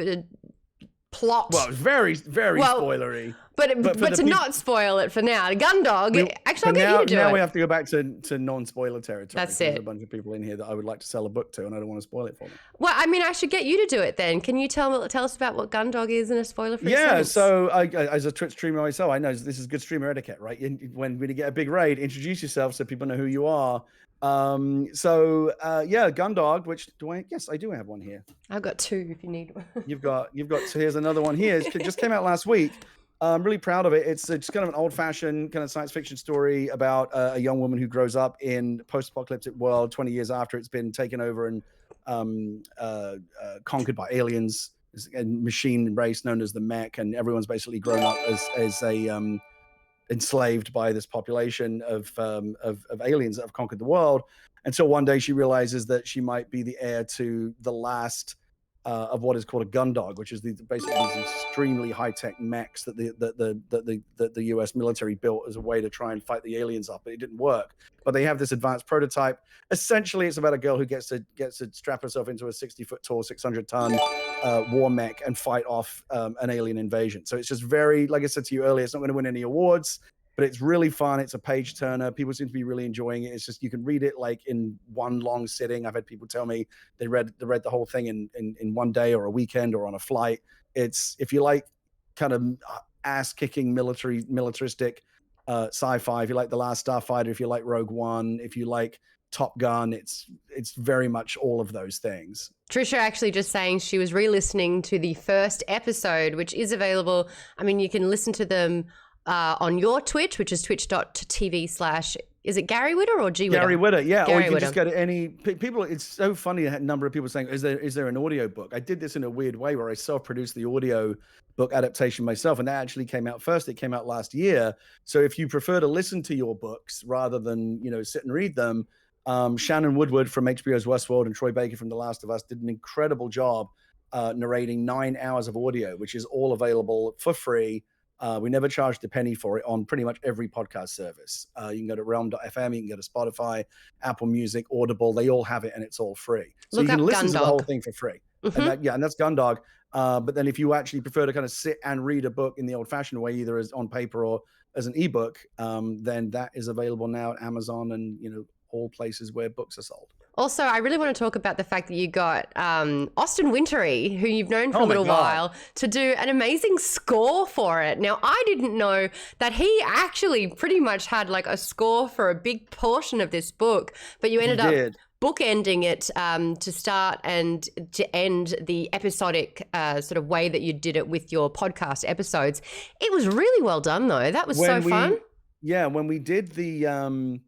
plot. Well, it's very, very spoilery. But to not spoil it for now, Gundog. Actually, I'll get you to do it. Now we have to go back to non-spoiler territory. That's it. There's a bunch of people in here that I would like to sell a book to, and I don't want to spoil it for them. Well, I mean, I should get you to do it then. Can you tell us about what Gundog is in a spoiler-free sense? Yeah, so I, as a Twitch streamer myself, I know this is good streamer etiquette, right? When you get a big raid, introduce yourself so people know who you are. Gundog, which I do have one here. I've got 2 if you need one. You've got so here's another one here. It just came out last week. I'm really proud of it. It's kind of an old-fashioned kind of science fiction story about a young woman who grows up in a post-apocalyptic world 20 years after it's been taken over and conquered by aliens, a machine race known as the Mech, and everyone's basically grown up as a enslaved by this population of aliens that have conquered the world. Until one day she realizes that she might be the heir to the last of what is called a Gundog, which is basically these extremely high-tech mechs that the U.S. military built as a way to try and fight the aliens up, but it didn't work. But they have this advanced prototype. Essentially, it's about a girl who gets to strap herself into a 60-foot tall, 600-ton war mech and fight off an alien invasion. So it's just very, like I said to you earlier, it's not going to win any awards, but it's really fun. It's a page turner. People seem to be really enjoying it. It's just, you can read it like in one long sitting. I've had people tell me they read the whole thing in one day or a weekend or on a flight. It's, if you like kind of ass kicking militaristic sci-fi, if you like The Last Starfighter, if you like Rogue One, if you like Top Gun, it's very much all of those things. Trisha actually just saying she was re-listening to the first episode, which is available. I mean, you can listen to them on your Twitch, which is twitch.tv/ is it Gary Whitta or G Whitta? Gary Whitta, yeah. Gary or you can Whitta. just go to any people. It's so funny, a number of people saying, is there an audio book? I did this in a weird way where I self-produced the audio book adaptation myself, and that actually came out first. It came out last year. So if you prefer to listen to your books rather than sit and read them, Shannon Woodward from HBO's Westworld and Troy Baker from The Last of Us did an incredible job narrating 9 hours of audio, which is all available for free. We never charged a penny for it on pretty much every podcast service. You can go to realm.fm, you can go to Spotify, Apple Music, Audible. They all have it, and it's all free. So you can listen to the whole thing for free. Mm-hmm. And that's Gundog. But then if you actually prefer to kind of sit and read a book in the old-fashioned way, either as on paper or as an ebook, then that is available now at Amazon and all places where books are sold. Also, I really want to talk about the fact that you got Austin Wintory, who you've known for a little while, to do an amazing score for it. Now, I didn't know that he actually pretty much had like a score for a big portion of this book, but you ended up bookending it to start and to end the episodic sort of way that you did it with your podcast episodes. It was really well done, though. That was so fun. Yeah, when we did the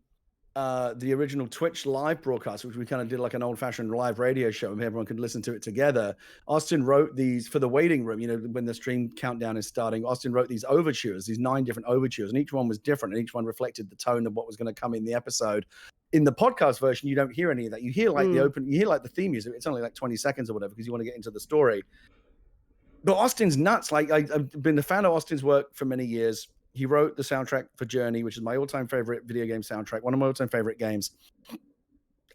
the original Twitch live broadcast, which we kind of did like an old-fashioned live radio show, and everyone could listen to it together. Austin wrote these for the waiting room. You know, when the stream countdown is starting, Austin wrote these overtures, these 9 different overtures, and each one was different, and each one reflected the tone of what was going to come in the episode. In the podcast version, you don't hear any of that. You hear like you hear like the theme music. It's only like 20 seconds or whatever because you want to get into the story. But Austin's nuts. Like I've been a fan of Austin's work for many years. He wrote the soundtrack for Journey, which is my all-time favorite video game soundtrack, one of my all-time favorite games.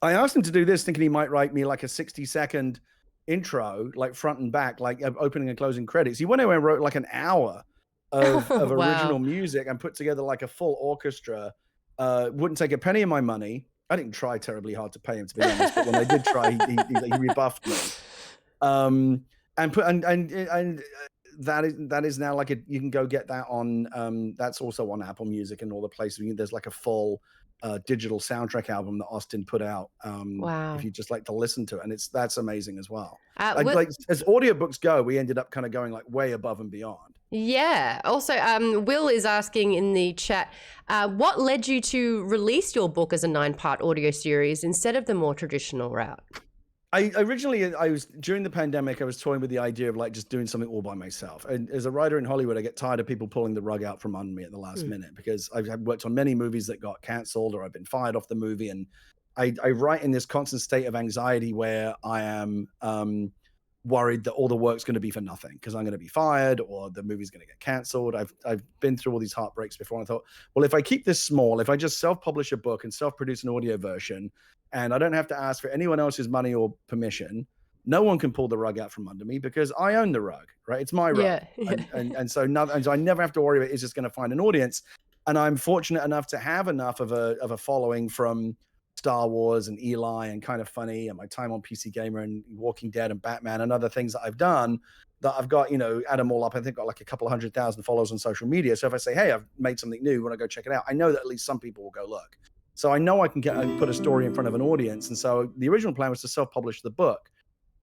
I asked him to do this thinking he might write me like a 60-second intro, like front and back, like opening and closing credits. He went away and wrote like an hour of original music and put together like a full orchestra. Wouldn't take a penny of my money. I didn't try terribly hard to pay him, to be honest, but when I did try, he rebuffed me. And that is now like you can go get that on that's also on Apple Music and all the places. There's like a full digital soundtrack album that Austin put out. If you just like to listen to it, and that's amazing as well. Like as audiobooks go, we ended up kind of going like way above and beyond. Yeah. Also, Will is asking in the chat, what led you to release your book as a 9-part audio series instead of the more traditional route? I was during the pandemic, I was toying with the idea of like just doing something all by myself. And as a writer in Hollywood, I get tired of people pulling the rug out from under me at the last minute because I've worked on many movies that got canceled or I've been fired off the movie. And I write in this constant state of anxiety where I am worried that all the work's going to be for nothing because I'm going to be fired or the movie's going to get canceled. I've been through all these heartbreaks before. And I thought, well, if I keep this small, if I just self-publish a book and self-produce an audio version, and I don't have to ask for anyone else's money or permission, no one can pull the rug out from under me because I own the rug, right? It's my rug. And so I never have to worry about it's just going to find an audience. And I'm fortunate enough to have enough of a following from Star Wars and Eli and Kind of Funny and my time on PC Gamer and Walking Dead and Batman and other things that I've done that I've got, add them all up. I think I've got like a couple of 100,000 followers on social media. So if I say, hey, I've made something new, want to go check it out, I know that at least some people will go look. So I know I can put a story in front of an audience. And so the original plan was to self-publish the book.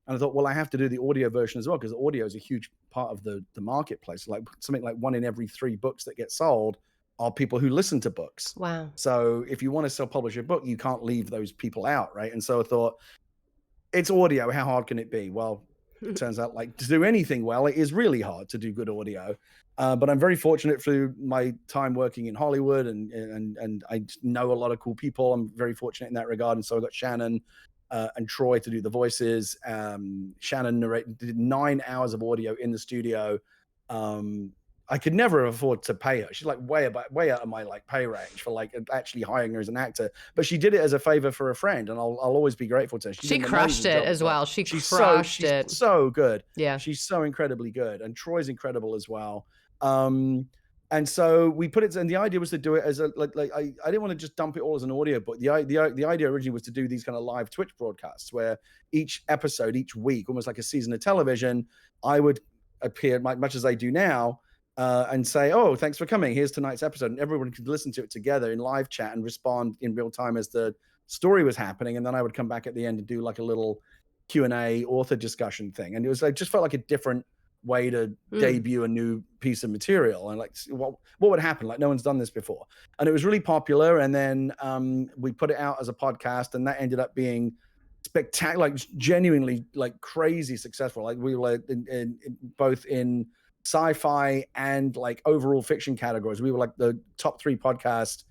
And I thought, well, I have to do the audio version as well because audio is a huge part of the marketplace. Like something like 1 in every 3 books that get sold are people who listen to books. Wow. So if you want to self-publish a book, you can't leave those people out, right? And so I thought, it's audio. How hard can it be? Well, it turns out like to do anything well, it is really hard to do good audio. But I'm very fortunate through my time working in Hollywood and I know a lot of cool people. I'm very fortunate in that regard. And so I got Shannon and Troy to do the voices. Shannon did 9 hours of audio in the studio. I could never afford to pay her. She's like way out of my like pay range for like actually hiring her as an actor. But she did it as a favor for a friend, and I'll always be grateful to her. She crushed it as well. She's so good. Yeah, she's so incredibly good, and Troy's incredible as well. And so we put it, and the idea was to do it as a I didn't want to just dump it all as an audio book. The idea originally was to do these kind of live Twitch broadcasts where each episode, each week, almost like a season of television, I would appear much as I do now. And say, oh, thanks for coming. Here's tonight's episode. And everyone could listen to it together in live chat and respond in real time as the story was happening. And then I would come back at the end and do like a little Q&A author discussion thing. And it was just felt like a different way to debut a new piece of material. And like, what would happen? Like no one's done this before. And it was really popular. And then we put it out as a podcast, and that ended up being spectacular, like genuinely like crazy successful. Like we were in both in sci-fi and like overall fiction categories. We were like the top 3 podcast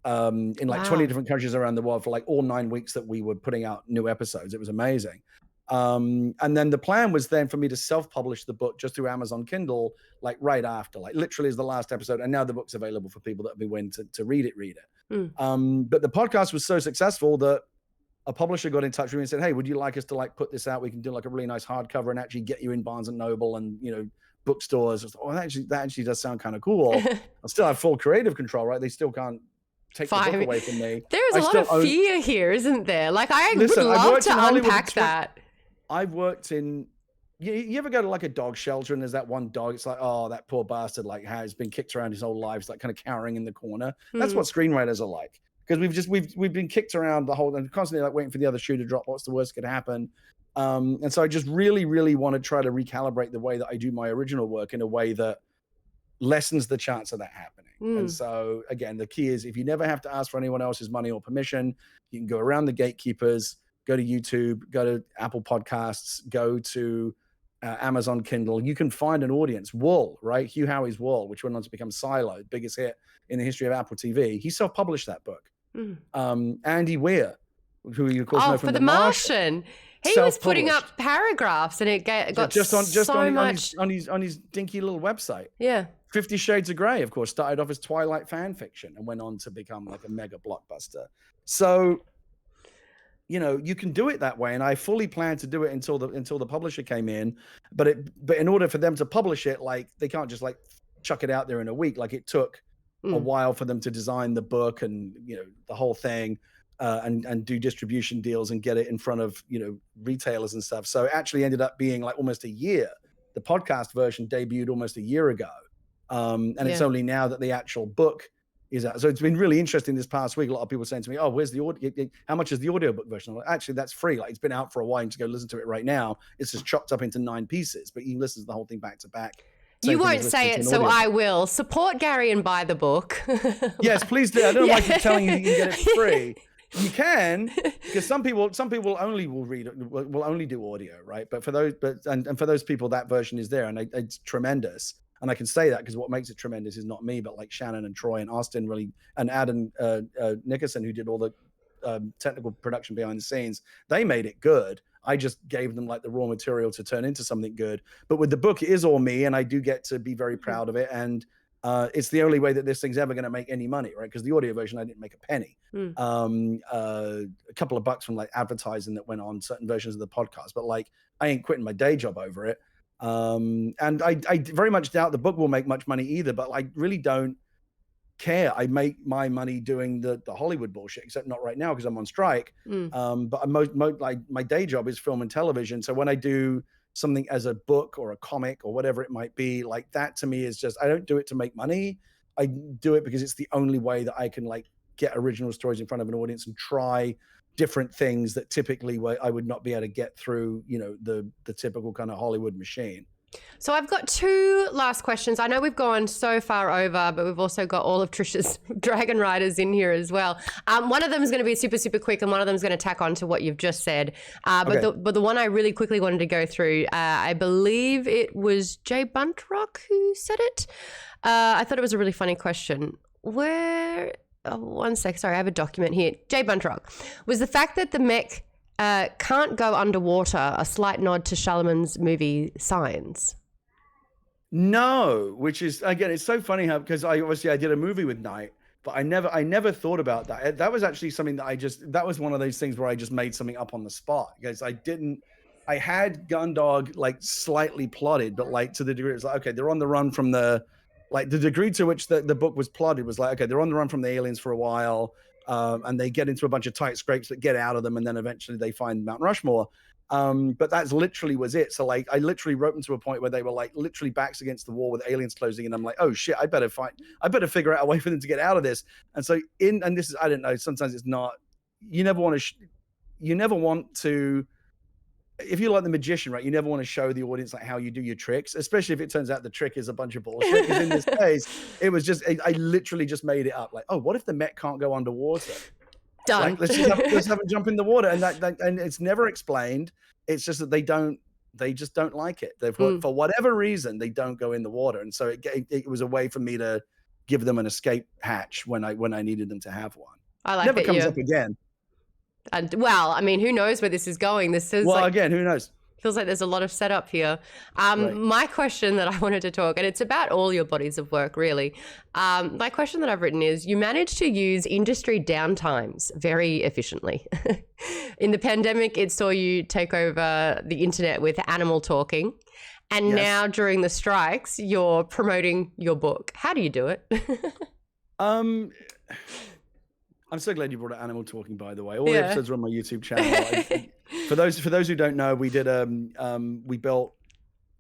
in like 20 different countries around the world for like all 9 weeks that we were putting out new episodes. It was amazing. And then the plan was then for me to self-publish the book just through Amazon Kindle, like right after, like literally is the last episode. And now the book's available for people that have been waiting to read it. But the podcast was so successful that a publisher got in touch with me and said, hey, would you like us to like put this out? We can do like a really nice hardcover and actually get you in Barnes and Noble and, bookstores. That actually does sound kind of cool. I still have full creative control, right? They still can't take the book away from me. There's a lot of fear here, isn't there? Like I would love to unpack that. I've worked in, you ever go to like a dog shelter and there's that one dog, it's like, oh, that poor bastard, like has been kicked around his whole life, like kind of cowering in the corner. That's what screenwriters are like. Because we've been kicked around the whole, and constantly like waiting for the other shoe to drop. What's the worst could happen? And so I just really, really want to try to recalibrate the way that I do my original work in a way that lessens the chance of that happening. And so again, the key is if you never have to ask for anyone else's money or permission, you can go around the gatekeepers, go to YouTube, go to Apple Podcasts, go to Amazon Kindle. You can find an audience. Wool, right? Hugh Howey's Wool, which went on to become Silo, biggest hit in the history of Apple TV. He self-published that book. Andy Weir, who you of course know from for The Martian. He was putting up paragraphs, and it got just so much on his dinky little website. Yeah. 50 Shades of Grey, of course, started off as Twilight fan fiction and went on to become like a mega blockbuster. So, you know, you can do it that way, and I fully planned to do it until the publisher came in. But in order for them to publish it, like they can't just like chuck it out there in a week. Like it took a while for them to design the book and the whole thing. And do distribution deals and get it in front of retailers and stuff. So it actually ended up being like almost a year. The podcast version debuted almost a year ago, and it's only now that the actual book is out. So it's been really interesting this past week. A lot of people saying to me, "Oh, where's the audio? How much is the audiobook version?" I'm like, actually, that's free. Like it's been out for a while. You can go listen to it right now. It's just chopped up into 9 pieces, but you can listen to the whole thing back to back. You won't say it, so I will. Support Gary and buy the book. Yes, please do. I don't know why I keep telling you can get it free. You can, because some people only will only do audio, right? But for those, and for those people, that version is there, and it's tremendous. And I can say that because what makes it tremendous is not me, but like Shannon and Troy and Austin really, and Adam Nickerson, who did all the technical production behind the scenes. They made it good. I just gave them like the raw material to turn into something good. But with the book, it is all me, and I do get to be very proud of it. And it's the only way that this thing's ever going to make any money, right? Because the audio version, I didn't make a penny. A couple of bucks from like advertising that went on certain versions of the podcast, but like I ain't quitting my day job over it. And I very much doubt the book will make much money either, but I really don't care. I make my money doing the Hollywood bullshit, except not right now because I'm on strike. But like my day job is film and television. So when I do something as a book or a comic or whatever it might be, like that to me is just, I don't do it to make money. I do it because it's the only way that I can like get original stories in front of an audience and try different things that typically I would not be able to get through, the typical kind of Hollywood machine. So I've got 2 last questions. I know we've gone so far over, but we've also got all of Trisha's Dragon Riders in here as well. One of them is going to be super, super quick, and one of them is going to tack on to what you've just said. But the one I really quickly wanted to go through, I believe it was Jay Buntrock who said it. I thought it was a really funny question. One sec, sorry, I have a document here. Jay Buntrock. Was the fact that the mech can't go underwater a slight nod to Charlemagne's movie Signs? No, which is, again, it's so funny how, because I did a movie with Knight, but I never thought about that. That was actually something that that was one of those things where I just made something up on the spot, because I had Gundog like slightly plotted, but like to the degree it's like, okay, they're on the run from the degree to which the book was plotted was like, okay, they're on the run from the aliens for a while. And they get into a bunch of tight scrapes that get out of them, and then eventually they find Mount Rushmore. But that's literally was it. So like I literally wrote them to a point where they were like literally backs against the wall with aliens closing, and I'm like, oh shit, I better figure out a way for them to get out of this. And so and this is, I don't know, sometimes it's not, you never want to, if you're like the magician, right, you never want to show the audience like how you do your tricks, especially if it turns out the trick is a bunch of bullshit. Because in this case, it was just, I literally just made it up. Like, oh, what if the mech can't go underwater? Done. Like, let's have them jump in the water, and and it's never explained. It's just that they just don't like it. For whatever reason, they don't go in the water, and so it was a way for me to give them an escape hatch when I needed them to have one. I like never comes up again. And well, I mean, who knows where this is going? This is again, who knows? Feels like there's a lot of setup here. Right. My question that I wanted to talk, and it's about all your bodies of work, really. My question that I've written is, you managed to use industry downtimes very efficiently. In the pandemic, it saw you take over the internet with Animal Talking. And now during the strikes, you're promoting your book. How do you do it? I'm so glad you brought up Animal Talking, by the way. All the episodes are on my YouTube channel. For those who don't know, we did we built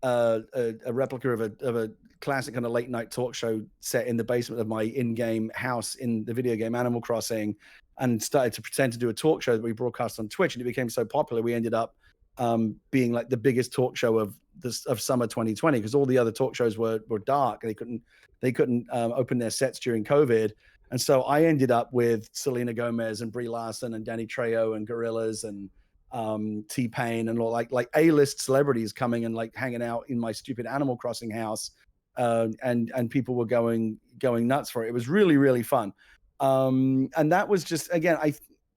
a replica of a classic kind of late night talk show set in the basement of my in-game house in the video game Animal Crossing, and started to pretend to do a talk show that we broadcast on Twitch, and it became so popular we ended up being like the biggest talk show of of summer 2020 because all the other talk shows were dark. They couldn't open their sets during COVID. And so I ended up with Selena Gomez and Brie Larson and Danny Trejo and Gorillaz and T-Pain and all like A-list celebrities coming and like hanging out in my stupid Animal Crossing house. And people were going nuts for it. It was really, really fun. And that was just, again,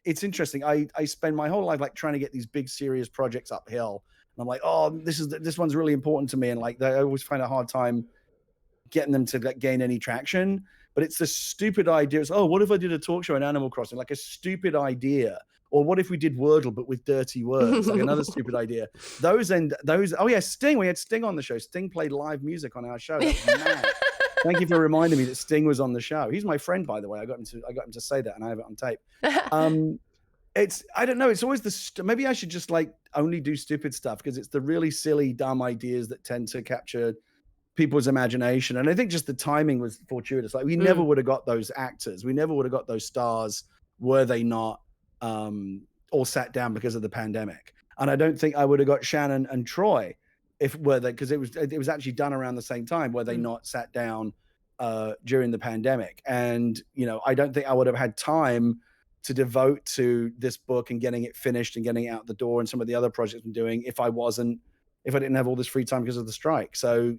it's interesting. I spend my whole life like trying to get these big serious projects uphill. And I'm like, oh, this one's really important to me. And like, I always find a hard time getting them to like, gain any traction. But it's the stupid idea. It's, oh, what if I did a talk show in Animal Crossing? Like a stupid idea. Or what if we did Wordle, but with dirty words? Like another stupid idea. Those, oh yeah, Sting. We had Sting on the show. Sting played live music on our show. That was mad. Thank you for reminding me that Sting was on the show. He's my friend, by the way. I got him to say that, and I have it on tape. I don't know. It's always maybe I should just like only do stupid stuff because it's the really silly, dumb ideas that tend to capture people's imagination. And I think just the timing was fortuitous. Like we never would have got those actors. We never would have got those stars were they not all sat down because of the pandemic. And I don't think I would have got Shannon and Troy because it was actually done around the same time were they not sat down during the pandemic. And I don't think I would have had time to devote to this book and getting it finished and getting it out the door and some of the other projects I'm doing if I didn't have all this free time because of the strike. So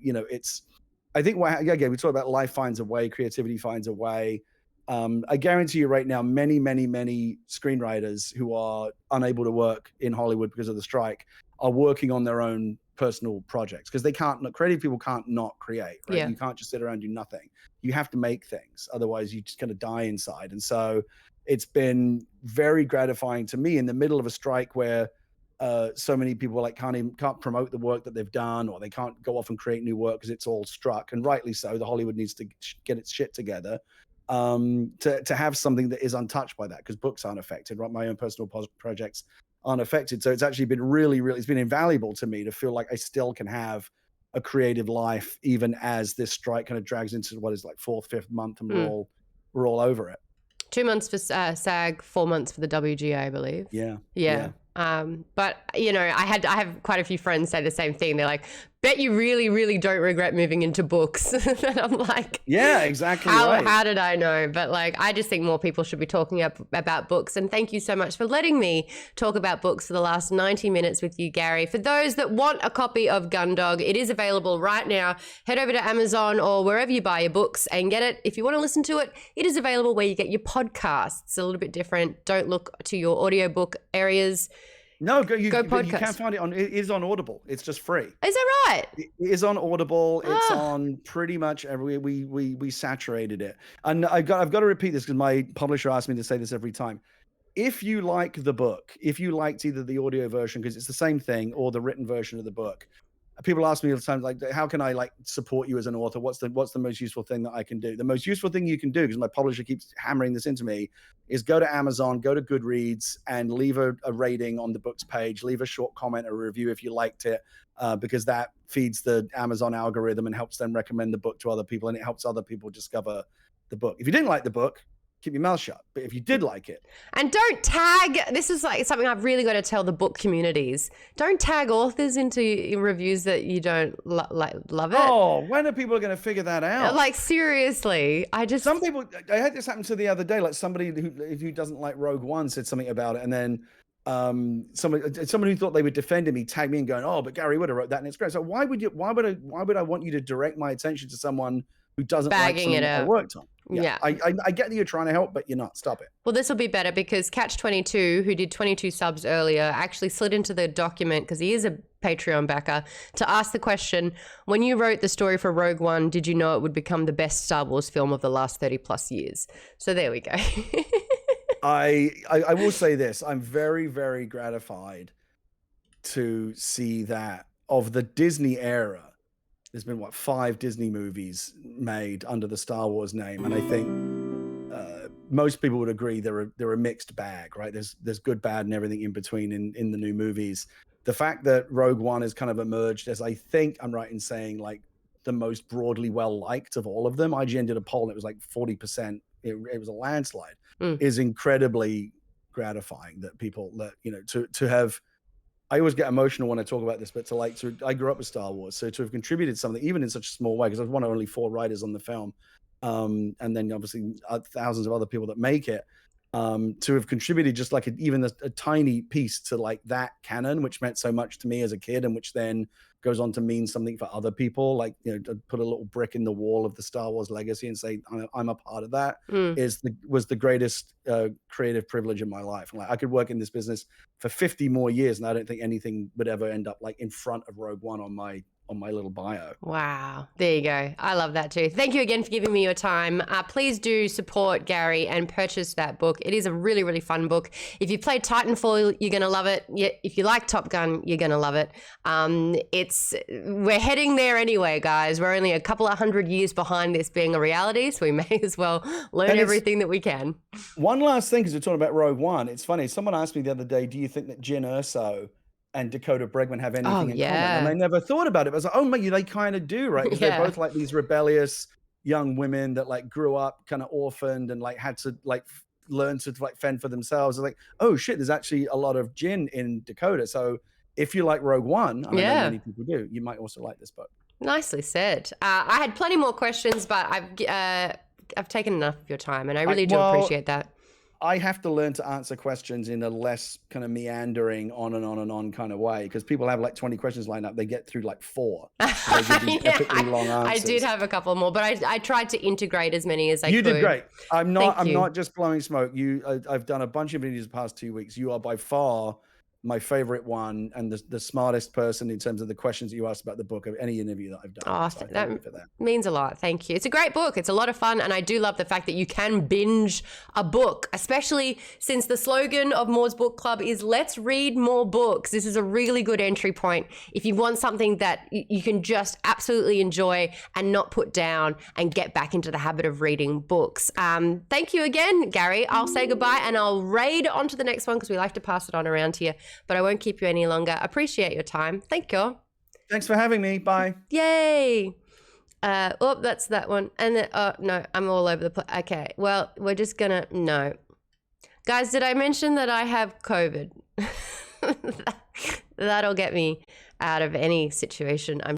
I think again we talk about life finds a way, creativity finds a way. I guarantee you right now, many, many, many screenwriters who are unable to work in Hollywood because of the strike are working on their own personal projects because creative people can't not create, right? Yeah. You can't just sit around and do nothing. You have to make things. Otherwise you just kind of die inside. And so it's been very gratifying to me in the middle of a strike where so many people like can't promote the work that they've done, or they can't go off and create new work because it's all struck, and rightly so. The Hollywood needs to get its shit together. To have something that is untouched by that, because books aren't affected, right? My own personal projects aren't affected. So it's actually been really, really, it's been invaluable to me to feel like I still can have a creative life, even as this strike kind of drags into what is like 4th, 5th month, and we're all over it. 2 months for SAG, 4 months for the WGA, I believe. Yeah. But I have quite a few friends say the same thing. They're like, bet you really, really don't regret moving into books. And I'm like, yeah, exactly. How did I know? But like, I just think more people should be talking about books. And thank you so much for letting me talk about books for the last 90 minutes with you, Gary. For those that want a copy of Gundog, it is available right now. Head over to Amazon or wherever you buy your books and get it. If you want to listen to it, it is available where you get your podcasts. It's a little bit different. Don't look to your audiobook areas. No, you can find it it is on Audible. It's just free. Is that right? It is on Audible. It's on pretty much we saturated it. And I've got to repeat this because my publisher asked me to say this every time. If you like the book, if you liked either the audio version, because it's the same thing, or the written version of the book, people ask me all the time, like, how can I like support you as an author? What's the most useful thing that I can do? The most useful thing you can do, because my publisher keeps hammering this into me, is go to Amazon, go to Goodreads, and leave a rating on the book's page. Leave a short comment or review if you liked it, because that feeds the Amazon algorithm and helps them recommend the book to other people, and it helps other people discover the book. If you didn't like the book, keep your mouth shut. But if you did like it, and don't tag, this is like something I've really got to tell the book communities, don't tag authors into reviews that you don't love it. Oh, when are people going to figure that out? Like, seriously, some people, I had this happen to the other day, like somebody who doesn't like Rogue One said something about it, and then someone who thought they would defend me tagged me and going, oh, but Gary Whitta wrote that and it's great. So why would I want you to direct my attention to someone who doesn't like something that I worked on? Yeah. I get that you're trying to help, but you're not. Stop it. Well, this will be better because Catch22, who did 22 subs earlier, actually slid into the document, because he is a Patreon backer, to ask the question, when you wrote the story for Rogue One, did you know it would become the best Star Wars film of the last 30 plus years? So there we go. I will say this. I'm very, very gratified to see that of the Disney era, there's been 5 Disney movies made under the Star Wars name, and I think most people would agree they're a mixed bag, right? There's good, bad, and everything in between in the new movies. The fact that Rogue One has kind of emerged as, I think I'm right in saying, like the most broadly well liked of all of them. IGN did a poll and it was like 40%. It was a landslide. Is incredibly gratifying that people to have I always get emotional when I talk about this, but I grew up with Star Wars, so to have contributed something, even in such a small way, because I was one of only 4 writers on the film, and then obviously thousands of other people that make it, to have contributed just like even a tiny piece to like that canon, which meant so much to me as a kid, and which then goes on to mean something for other people, like, you know, to put a little brick in the wall of the Star Wars legacy and say I'm a part of that, was the greatest creative privilege in my life. Like, I could work in this business for 50 more years, and I don't think anything would ever end up like in front of Rogue One on my little bio. Wow. There you go. I love that too. Thank you again for giving me your time. Please do support Gary and purchase that book. It is a really, really fun book. If you played Titanfall, you're going to love it. If you like Top Gun, you're going to love it. We're heading there anyway, guys. We're only a couple of 100 years behind this being a reality, so we may as well learn everything that we can. One last thing, because we're talking about Rogue One. It's funny. Someone asked me the other day, do you think that Jyn Erso and Dakota Bregman have anything in common? And I never thought about it. I was like, oh my, they kind of do, right? Because they're both like these rebellious young women that like grew up kind of orphaned and like had to like learn to like fend for themselves. I was like, oh shit, there's actually a lot of Jyn in Dakota. So if you like Rogue One, and I know many people do, you might also like this book. Nicely said. I had plenty more questions, but I've taken enough of your time, and I really do appreciate that. I have to learn to answer questions in a less kind of meandering on and on and on kind of way, because people have like 20 questions lined up. They get through like 4. Long answers. I did have a couple more, but I tried to integrate as many as I could. You did great. I'm not just blowing smoke. I've done a bunch of interviews the past 2 weeks. You are by far my favorite one and the smartest person in terms of the questions that you asked about the book of any interview that I've done. Oh, so that means a lot. Thank you. It's a great book. It's a lot of fun. And I do love the fact that you can binge a book, especially since the slogan of Maude's Book Club is let's read more books. This is a really good entry point if you want something that you can just absolutely enjoy and not put down and get back into the habit of reading books. Thank you again, Gary. I'll say goodbye and I'll raid on to the next one because we like to pass it on around here. But I won't keep you any longer. Appreciate your time. Thank you. Thanks for having me. Bye. Yay. That's that one. And then, no, I'm all over the place. Okay. Well, we're just gonna, no. Guys, did I mention that I have COVID? That'll get me out of any situation, I'm